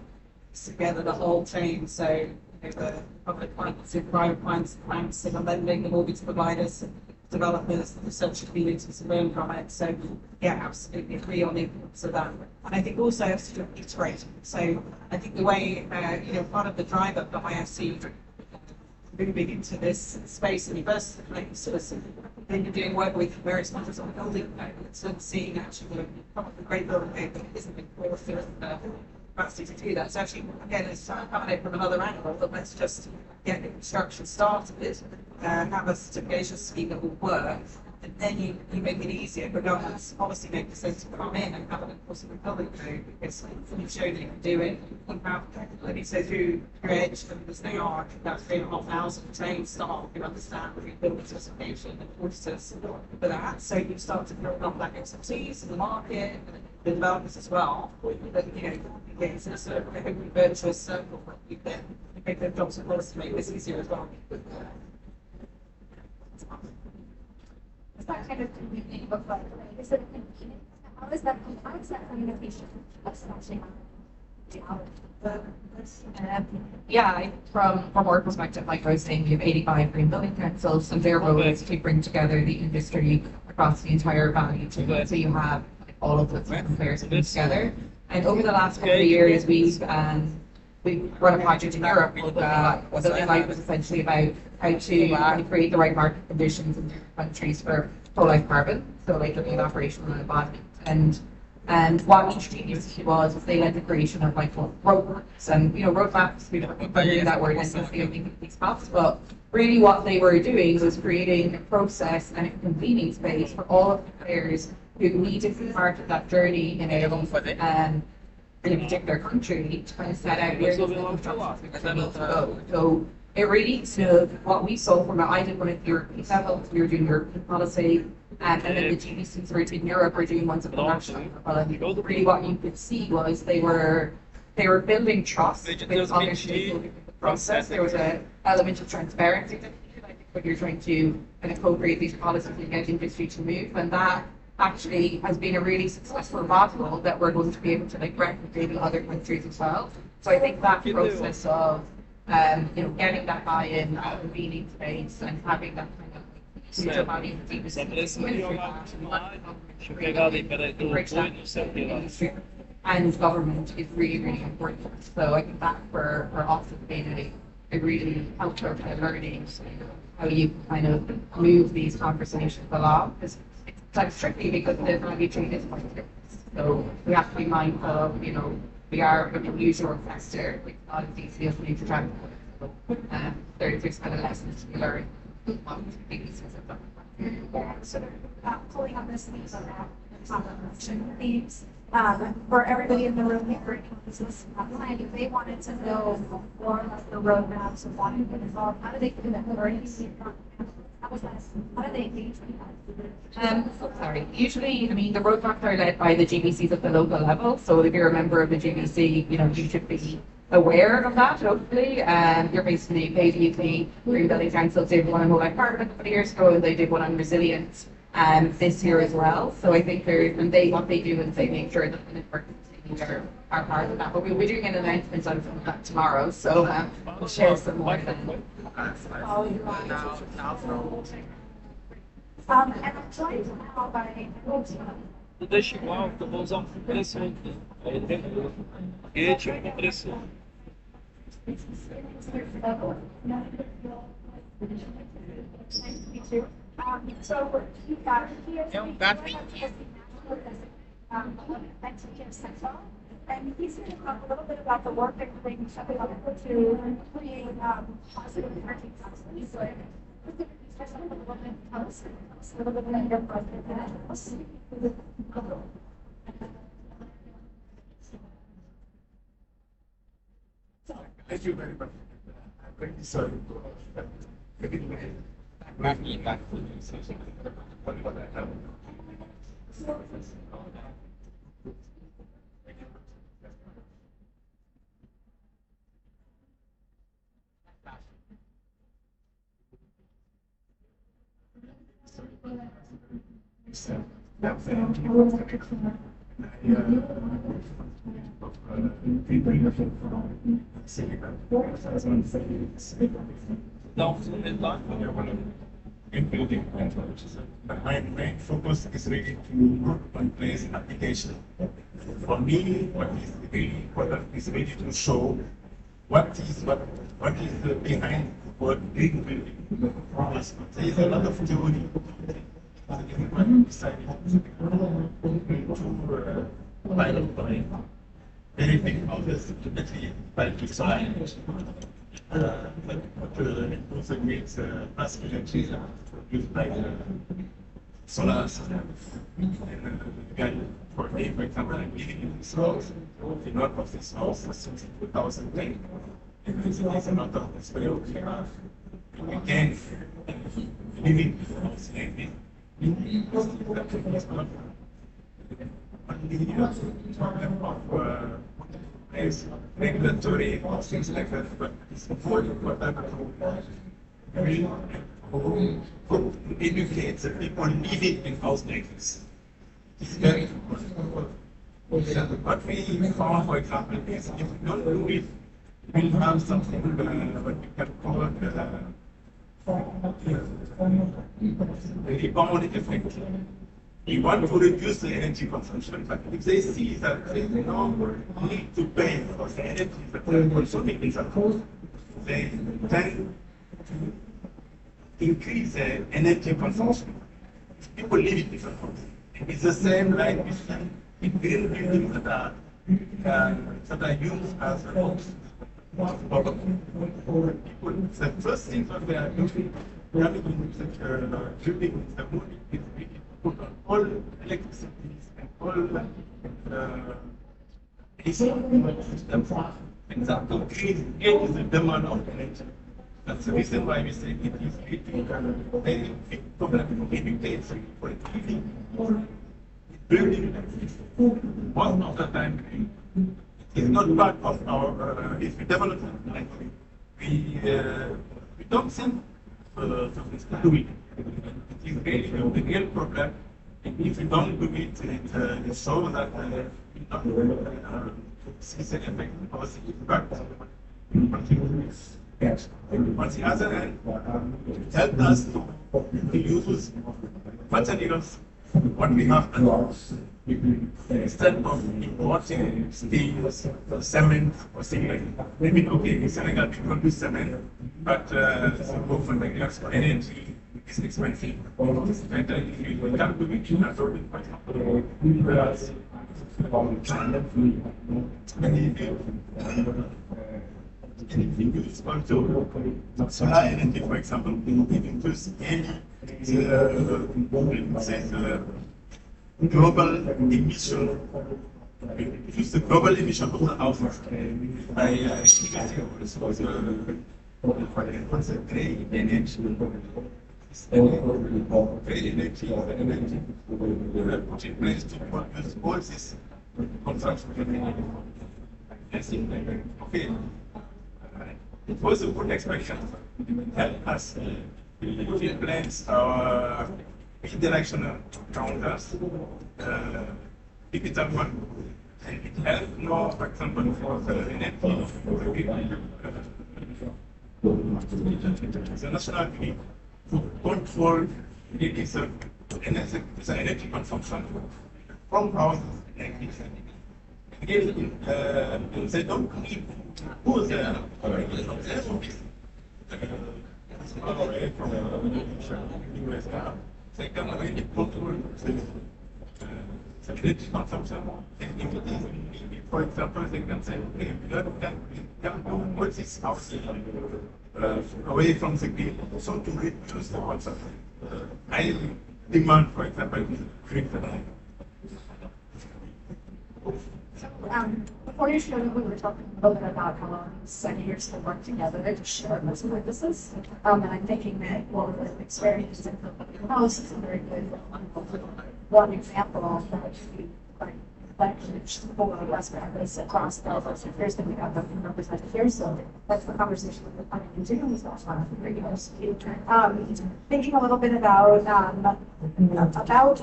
piece together the whole chain. So, the public finance, private finance, civil lending, the mortgage providers, developers, the research communities, and learn from it. So, yeah, absolutely agree on the importance of that. And I think also have to iterate. So, I think the way, part of the drive up the IFC moving into this space in the first place was then you're doing work with various sponsors on the building and seeing actually the great building that isn't enforced capacity to do that. So actually, again, it's coming in from another angle, but let's just get the construction started, have a certification scheme that will work, and then you make it easier for governments, policymakers to come in and have an enforcement building code because you show that you can do it. You have, let me say, through edge as they are, about 3,500 trained staff who understand the building specification and auditors for that. So you start to build up that expertise in the market, and the developers as well. But, it's a sort of a virtuous circle where you can make their jobs and to make this easier as well. Is that kind of community look like? Is it how is that communication from our perspective, like I was saying, we have 85 green building councils, and their role is to bring together the industry across the entire value chain. So you have all of the different players coming together. And over the last couple of years, we've run a project in Europe called Building Life, was essentially about how to create the right market conditions in different countries for pro-life carbon, so like looking at operational and environment. And what each team was they led the creation of like roadmaps. And roadmaps, we don't use that word endlessly, I think these spots, but really what they were doing was creating a process and a convening space for all of the players who needed to be part of that journey in a particular country to kind of set out where these go. So it really to what we saw from it. I did one at the European level, we were doing European policy, and then the GDCs were in Europe were doing ones at the national level. Really what you could see was they were building trust with other stakeholders in the process. There was an element of transparency that I think when you're trying to kind of co-create these policies and get industry to move, and that actually has been a really successful model that we're going to be able to replicate in other countries as well. So I think that process of getting that buy-in, convening space, and having that kind of user value and government is really, really important. So I think that for us has been a really helpful kind of learning how you kind of move these conversations along. Because like strictly because the value chain is quite different. So we have to be mindful, you know, we are an unusual sector, like a lot of these deals need to track. There's kind of lessons to be learned. Yeah, so pulling on this theme of that conversation themes, for everybody in the room here in business planning, they wanted to know more about the roadmaps of wanting to get involved. How do they do that? How was that? How do they engage with that? Sorry. Usually, I mean, the roadmaps are led by the GBCs at the local level. So if you're a member of the GBC, you know, you should be aware of that, hopefully. You're basically paid weekly. Green Valley Council did one on mobile park a couple of years ago, and they did one on resilience this year as well. So I think what they do is they make sure that the network are part of that. But we'll be doing an announcement on that tomorrow, so we'll share some more then. And I'm joined now by Deixa igual, que eu vou usar um compressor. Foguete, compressor. So you got É um gato. and he's going to talk a little bit about the work that we're doing to create positive energy constantly. So just a little bit, tell us a little bit about your project. Thank you very much. I'm very sorry to Não, não tá. Including intelligence. My main focus is really to put in place an application. For me, what is really important is really to show what is behind the word green building. There is a lot of theory. Everyone decided to pilot by very big houses, ultimately by design. But it also needs mass energy produced by solar systems. And for me, for example, I'm living in this house. The north of this house is since 2010. And there's a lot of this very okay. Again, living in this house, only problem of is regulatory or things like that, but it's important for them to educate the people living in house like this. It's very important. What we found, for example, is if we don't do it, we'll have something what we can call the rebound effect. We want to reduce the energy consumption, but if they see that there is no need to pay for the energy that they are consuming in the house, they tend to increase the energy consumption. People live in different homes. It's the same like we see in green buildings that are used as homes. People, the first thing that they are doing, coming in such a building is the morning is put on all electricity and all AC systems, and that increases the demand of energy. That's the reason why we say it is a very big problem to educate people living building most of the time. It is not part of our development. Like we don't think to do it. It is really the real problem. And if we don't do it, it shows that we don't see the effect because the impact continues. On the other hand, it helped us to use materials what we have done. Instead of importing steel, cement, or something like that. Maybe okay, in Senegal we produce cement, but go for the gas for energy, is expensive. And if you come to make sure for example, whereas anything is also solar energy, for example, even to scale the global emission. Use the global emission of the house. I concentrate energy. Put in place to produce all this consumption. Okay. It was a good expression. Help us influence our interaction around us. Digital one. And it helps more, for example, for the energy. The national grid to control the energy consumption from houses. Again, they don't need who they are away from the US. They can really control the energy consumption. For example, they can say, okay, we can do what is house away from the grid, so to reduce the consumption. High demand, for example, grid. Before you showed up, we were talking a little bit about how senators can work together to share best practices. And I'm thinking that the experience in the House is a very good one example of that. For best practice across the legislators that we have them represented here. So that's the conversation that we're planning to do. Thinking a little bit about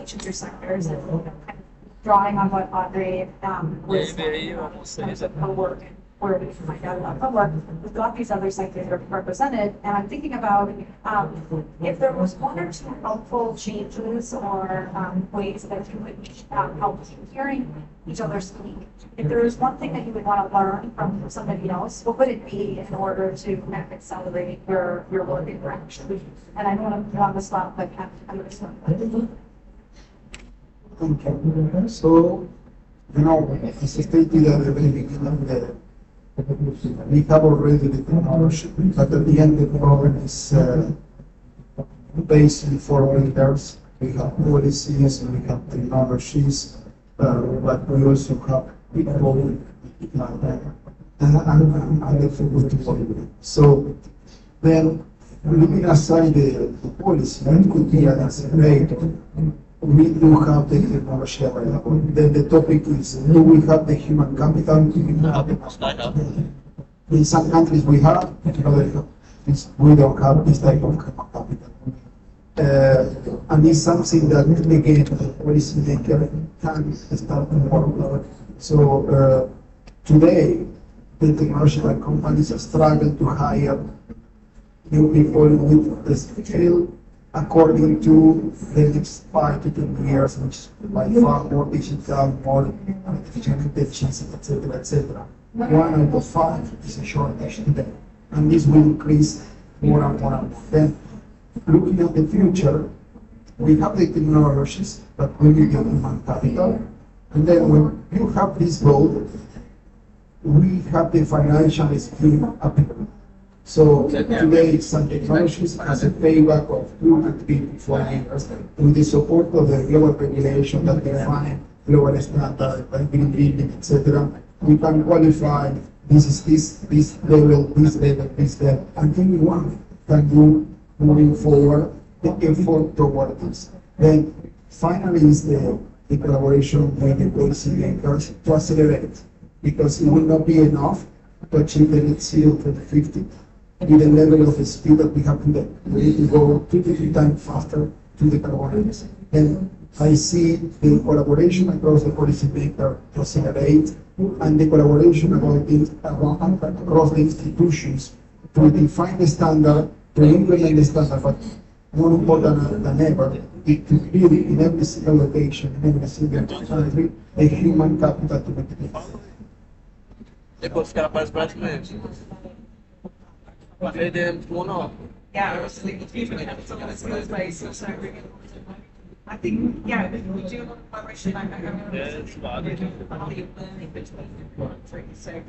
each of your sectors and kind of drawing on what Audrey was her work and where we can find out about her work. We've got these other sectors that are represented, and I'm thinking about if there was one or two helpful changes or ways that you would help hearing each other speak. If there was one thing that you would want to learn from somebody else, what would it be in order to kind of accelerate your work interaction? And I don't want to put on the spot, but I'm going to start. Okay. So, you know, as I stated at the very beginning, we have already the technology, but at the end the problem is based on four pillars. We have policies, we have technologies, but we also have people and the focus. So then, leaving aside the policy, that could be an accelerator. We do have the technology available. Then the topic is, do we have the human capital? In some countries we have, in other countries we don't have this type of human capital. And it's something that, again, the policymaker can start to work on. So today, the technological companies struggle to hire new people with the skill according to the next 5 to 10 years, which is by far more digital, more artificial intelligence, etc., etc. 1 out of 5 is a shortage today, and this will increase more and more and more. Then, looking at the future, we have the technologies, but we need the human capital, and then when you have this goal, we have the financial skill available. So today, some technologies has a payback of 2 to 3 to 4 years. With the support of the global regulation that define global standards, like green building, etc., we can qualify this level, and anyone can do moving forward the effort toward this. Then finally is the collaboration with the policymakers to accelerate, because it will not be enough to achieve the net zero 2050 with the level of speed that we have today. We need to go 2 to 3 times faster to the carbon. And I see the collaboration across the policymaker to accelerate, and the collaboration across the institutions to define the standard, to implement the standard, but more important than ever, is to build in every single location, in every single country, a human capital to make it. Depois ficar para os brasileiros. And then one off. Yeah, I was like, usually have some of the skills base, so I think, yeah, we do a lot of collaboration. I know Yes, learning between countries. So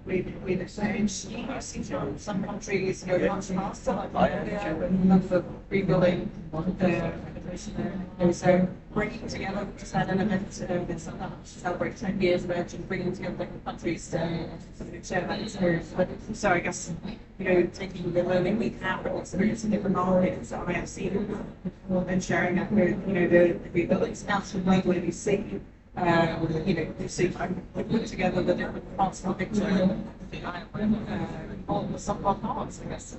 we exchange students from some countries, you know, much faster, like Australia, with love for rebuilding so bringing together, we just had an event this summer to celebrate 10 years of it and bringing together different countries to share that experience. But so I guess, you know, taking the learning we have from experience in different markets that I have seen and sharing that with, you know, the rebuilding scouts from globally we see, you know, you see we put together the different parts of the picture, all the some of our parts, I guess.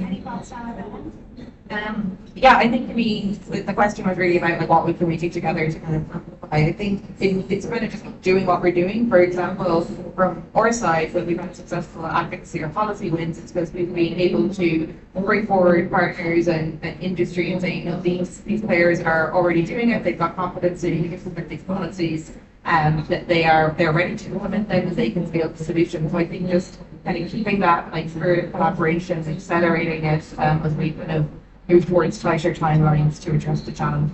Any thoughts on that? Yeah, I think for me, the question was really about like what we can we do together to kind of amplify. I think it's kind of just doing what we're doing. For example, from our side, when we've had successful advocacy or policy wins, it's because we've been able to bring forward partners and industry and saying, you know, these players are already doing it. They've got confidence in implement these policies. That they're ready to implement them and they can scale the solution. So I think just kind of keeping that like spirit of collaboration, accelerating it as we kind of move towards tighter timelines to address the challenge.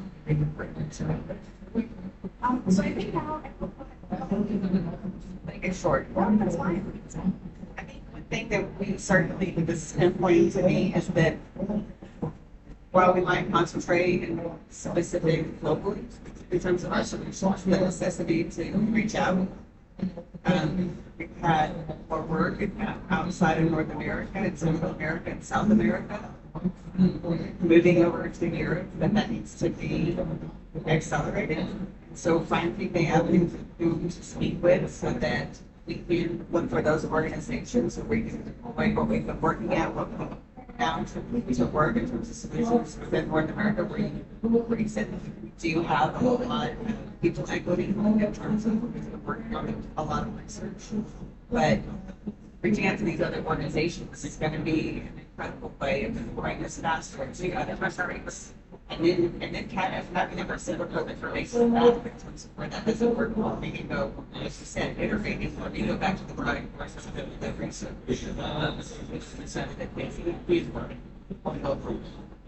So I think now, Make it short. well, that's fine. I think one thing that we certainly, this is important to me, is that while we might concentrate and specific locally in terms of our solutions, the necessity to reach out. We've had more work outside of North America and Central America and South America, moving over to Europe, but that needs to be accelerated. So finding the avenues to speak with so that we can look for those organizations where we can deploy what we've been working at, what we down to work in terms of solutions within North America where you said we do have a lot of people equity in terms of working on a lot of research. But reaching out to these other organizations is going to be an incredible way of deploying this faster to other countries. And then kind of having a reciprocal information back in terms of where that doesn't work well. We can go, as you said, intervening, or you go back to the drawing board of the research.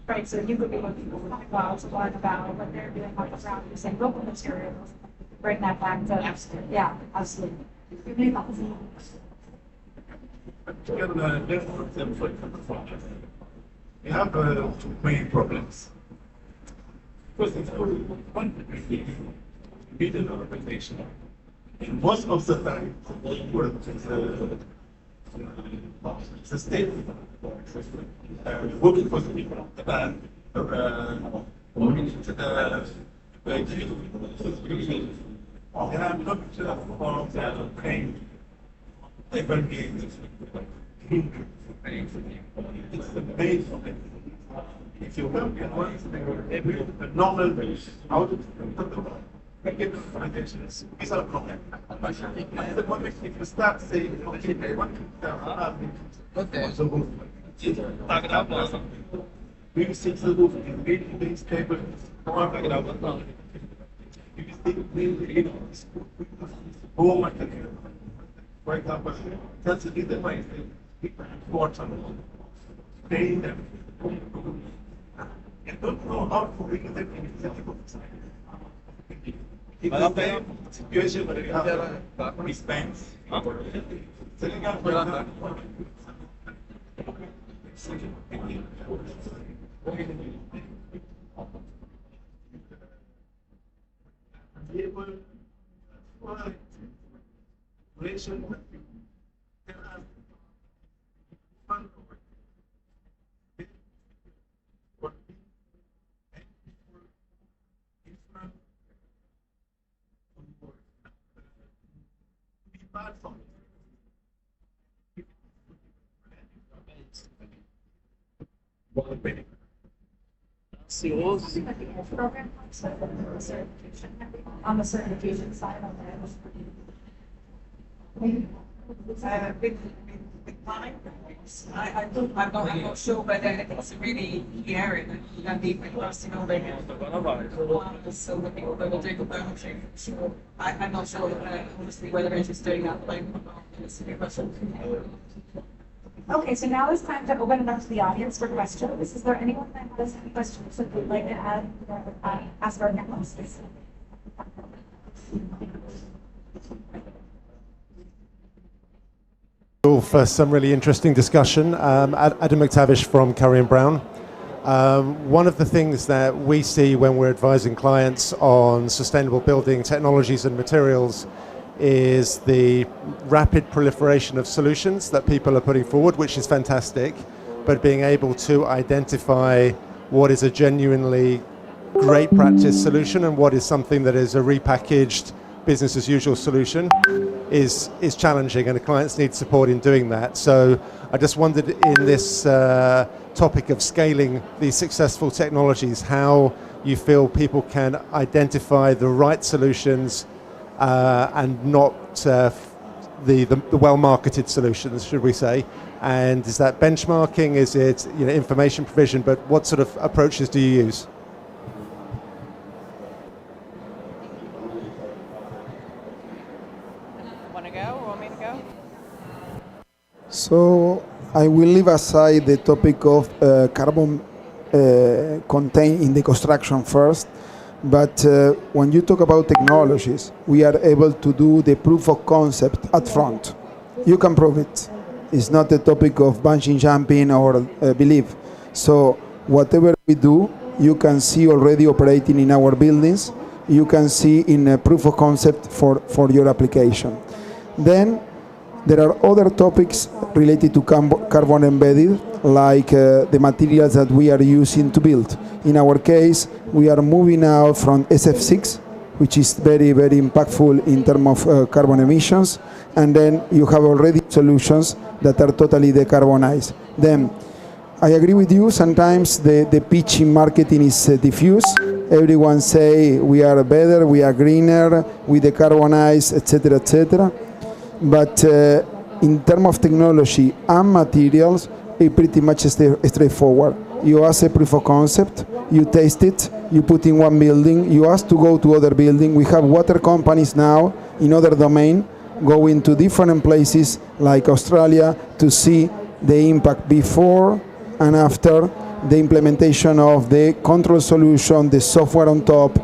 Right, so you could be looking for a while to learn about what they're doing on the ground using local materials, bring that back to, Absolutely. yeah, absolutely. You may not see. Together, let's put them for example. We have two main problems. First of all, one be an organization. And most of the time, it's a state working for the people and I'm not for the pain. It's the base of it. If you come in once a normal base, out of the organizations, these are problems. But the moment if you start saying, okay, I want to we see the roof in very stable, for example, that's the reason why water, paying them. You don't know how to bring them in physical society. It's the same situation where you have these banks. Selling out for CEOs. Program on the certification side of that. With planning, I'm not sure, but I think it's a really key area that need for us to know they can. So the people that will do the permitting, so I'm not sure, honestly, whether it's just doing that like it's a good question. Okay, so now it's time to open it up to the audience for questions. Is there anyone that has any questions that would like to add, ask our panelists? For some really interesting discussion. Adam McTavish from Curry & Brown. One of the things that we see when we're advising clients on sustainable building technologies and materials is the rapid proliferation of solutions that people are putting forward, which is fantastic, but being able to identify what is a genuinely great practice solution and what is something that is a repackaged business as usual solution is challenging, and the clients need support in doing that. So I just wondered, in this topic of scaling these successful technologies, how you feel people can identify the right solutions and not the well-marketed solutions, should we say? And is that benchmarking? Is it information provision? But what sort of approaches do you use? Want to go? Want me to go? So I will leave aside the topic of carbon contained in the construction first, but when you talk about technologies, we are able to do the proof of concept up front. You can prove it. It's not the topic of bungee jumping or belief. So whatever we do, you can see already operating in our buildings. You can see in a proof of concept for your application. Then there are other topics related to carbon embedded, like the materials that we are using to build. In our case, we are moving out from SF6, which is very, very impactful in terms of carbon emissions, and then you have already solutions that are totally decarbonized. Then, I agree with you, sometimes the pitch in marketing is diffuse. Everyone say we are better, we are greener, we decarbonize, etc., etc. But in terms of technology and materials, it's pretty much straightforward. You ask a proof of concept, you taste it, you put in one building, you ask to go to other building. We have water companies now in other domain going to different places like Australia to see the impact before and after the implementation of the control solution, the software on top,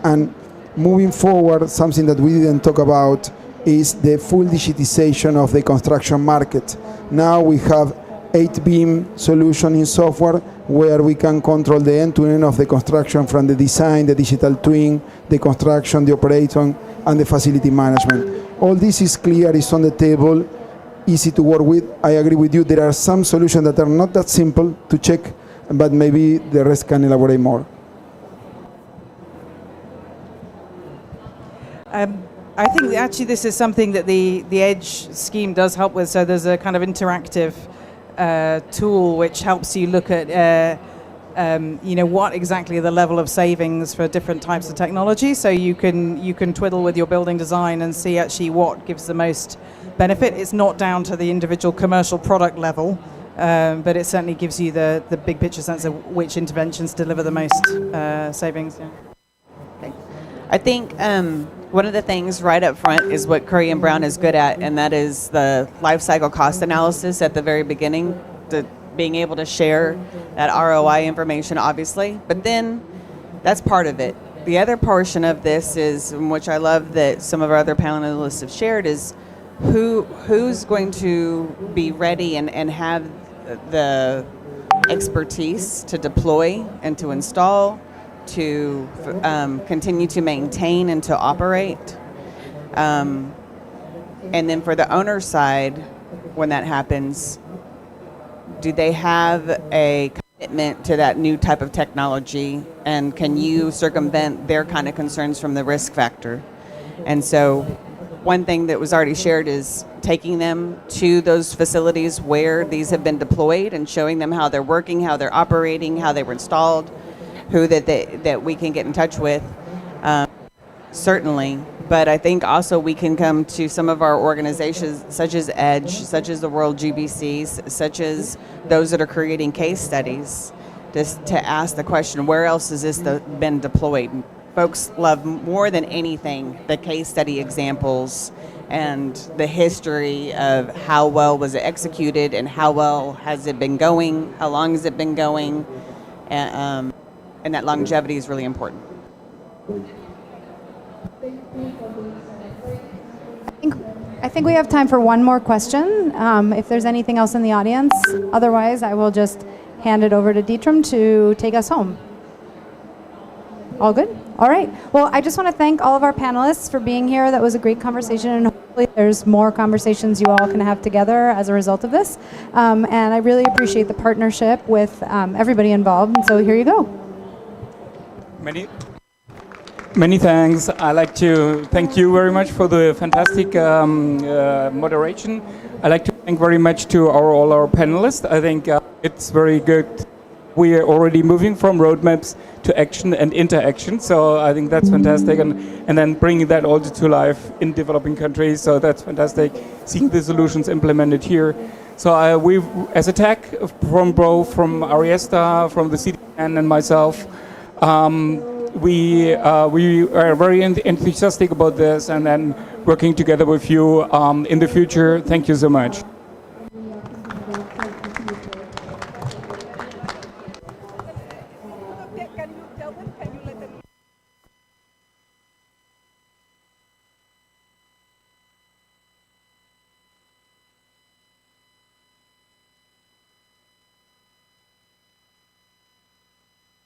and moving forward, something that we didn't talk about is the full digitization of the construction market. Now we have 8-beam solution in software where we can control the end-to-end of the construction, from the design, the digital twin, the construction, the operation, and the facility management. All this is clear, is on the table, easy to work with. I agree with you, there are some solutions that are not that simple to check, but maybe the rest can elaborate more. I think actually this is something that the Edge scheme does help with. So there's a kind of interactive tool which helps you look at what exactly the level of savings for different types of technology. So you can twiddle with your building design and see actually what gives the most benefit. It's not down to the individual commercial product level, but it certainly gives you the big picture sense of which interventions deliver the most savings. Yeah. I think one of the things right up front is what Curry & Brown is good at, and that is the life cycle cost analysis at the very beginning, being able to share that ROI information, obviously. But then that's part of it. The other portion of this is, which I love that some of our other panelists have shared, is who's going to be ready and have the expertise to deploy and to install, to continue to maintain and to operate. And then for the owner side, when that happens, do they have a commitment to that new type of technology, and can you circumvent their kind of concerns from the risk factor? And so one thing that was already shared is taking them to those facilities where these have been deployed and showing them how they're working, how they're operating, how they were installed, who that we can get in touch with. certainly. But I think also we can come to some of our organizations, such as Edge, such as the World GBCs, such as those that are creating case studies, just to ask the question, where else has this been deployed? Folks love more than anything the case study examples and the history of how well was it executed and how well has it been going, how long has it been going, and that longevity is really important. I think we have time for one more question, if there's anything else in the audience. Otherwise, I will just hand it over to Dietram to take us home. All good? All right. Well, I just want to thank all of our panelists for being here. That was a great conversation, and hopefully there's more conversations you all can have together as a result of this. And I really appreciate the partnership with everybody involved. And so here you go. Many thanks. I'd like to thank you very much for the fantastic moderation. I'd like to thank very much to all our panelists. I think it's very good. We are already moving from roadmaps to action and interaction. So I think that's fantastic. And then bringing that also to life in developing countries. So that's fantastic. Seeing the solutions implemented here. So we, as a tech from Bro, from Ariesta, from the CDN and myself, we are very enthusiastic about this and then working together with you in the future. Thank you so much.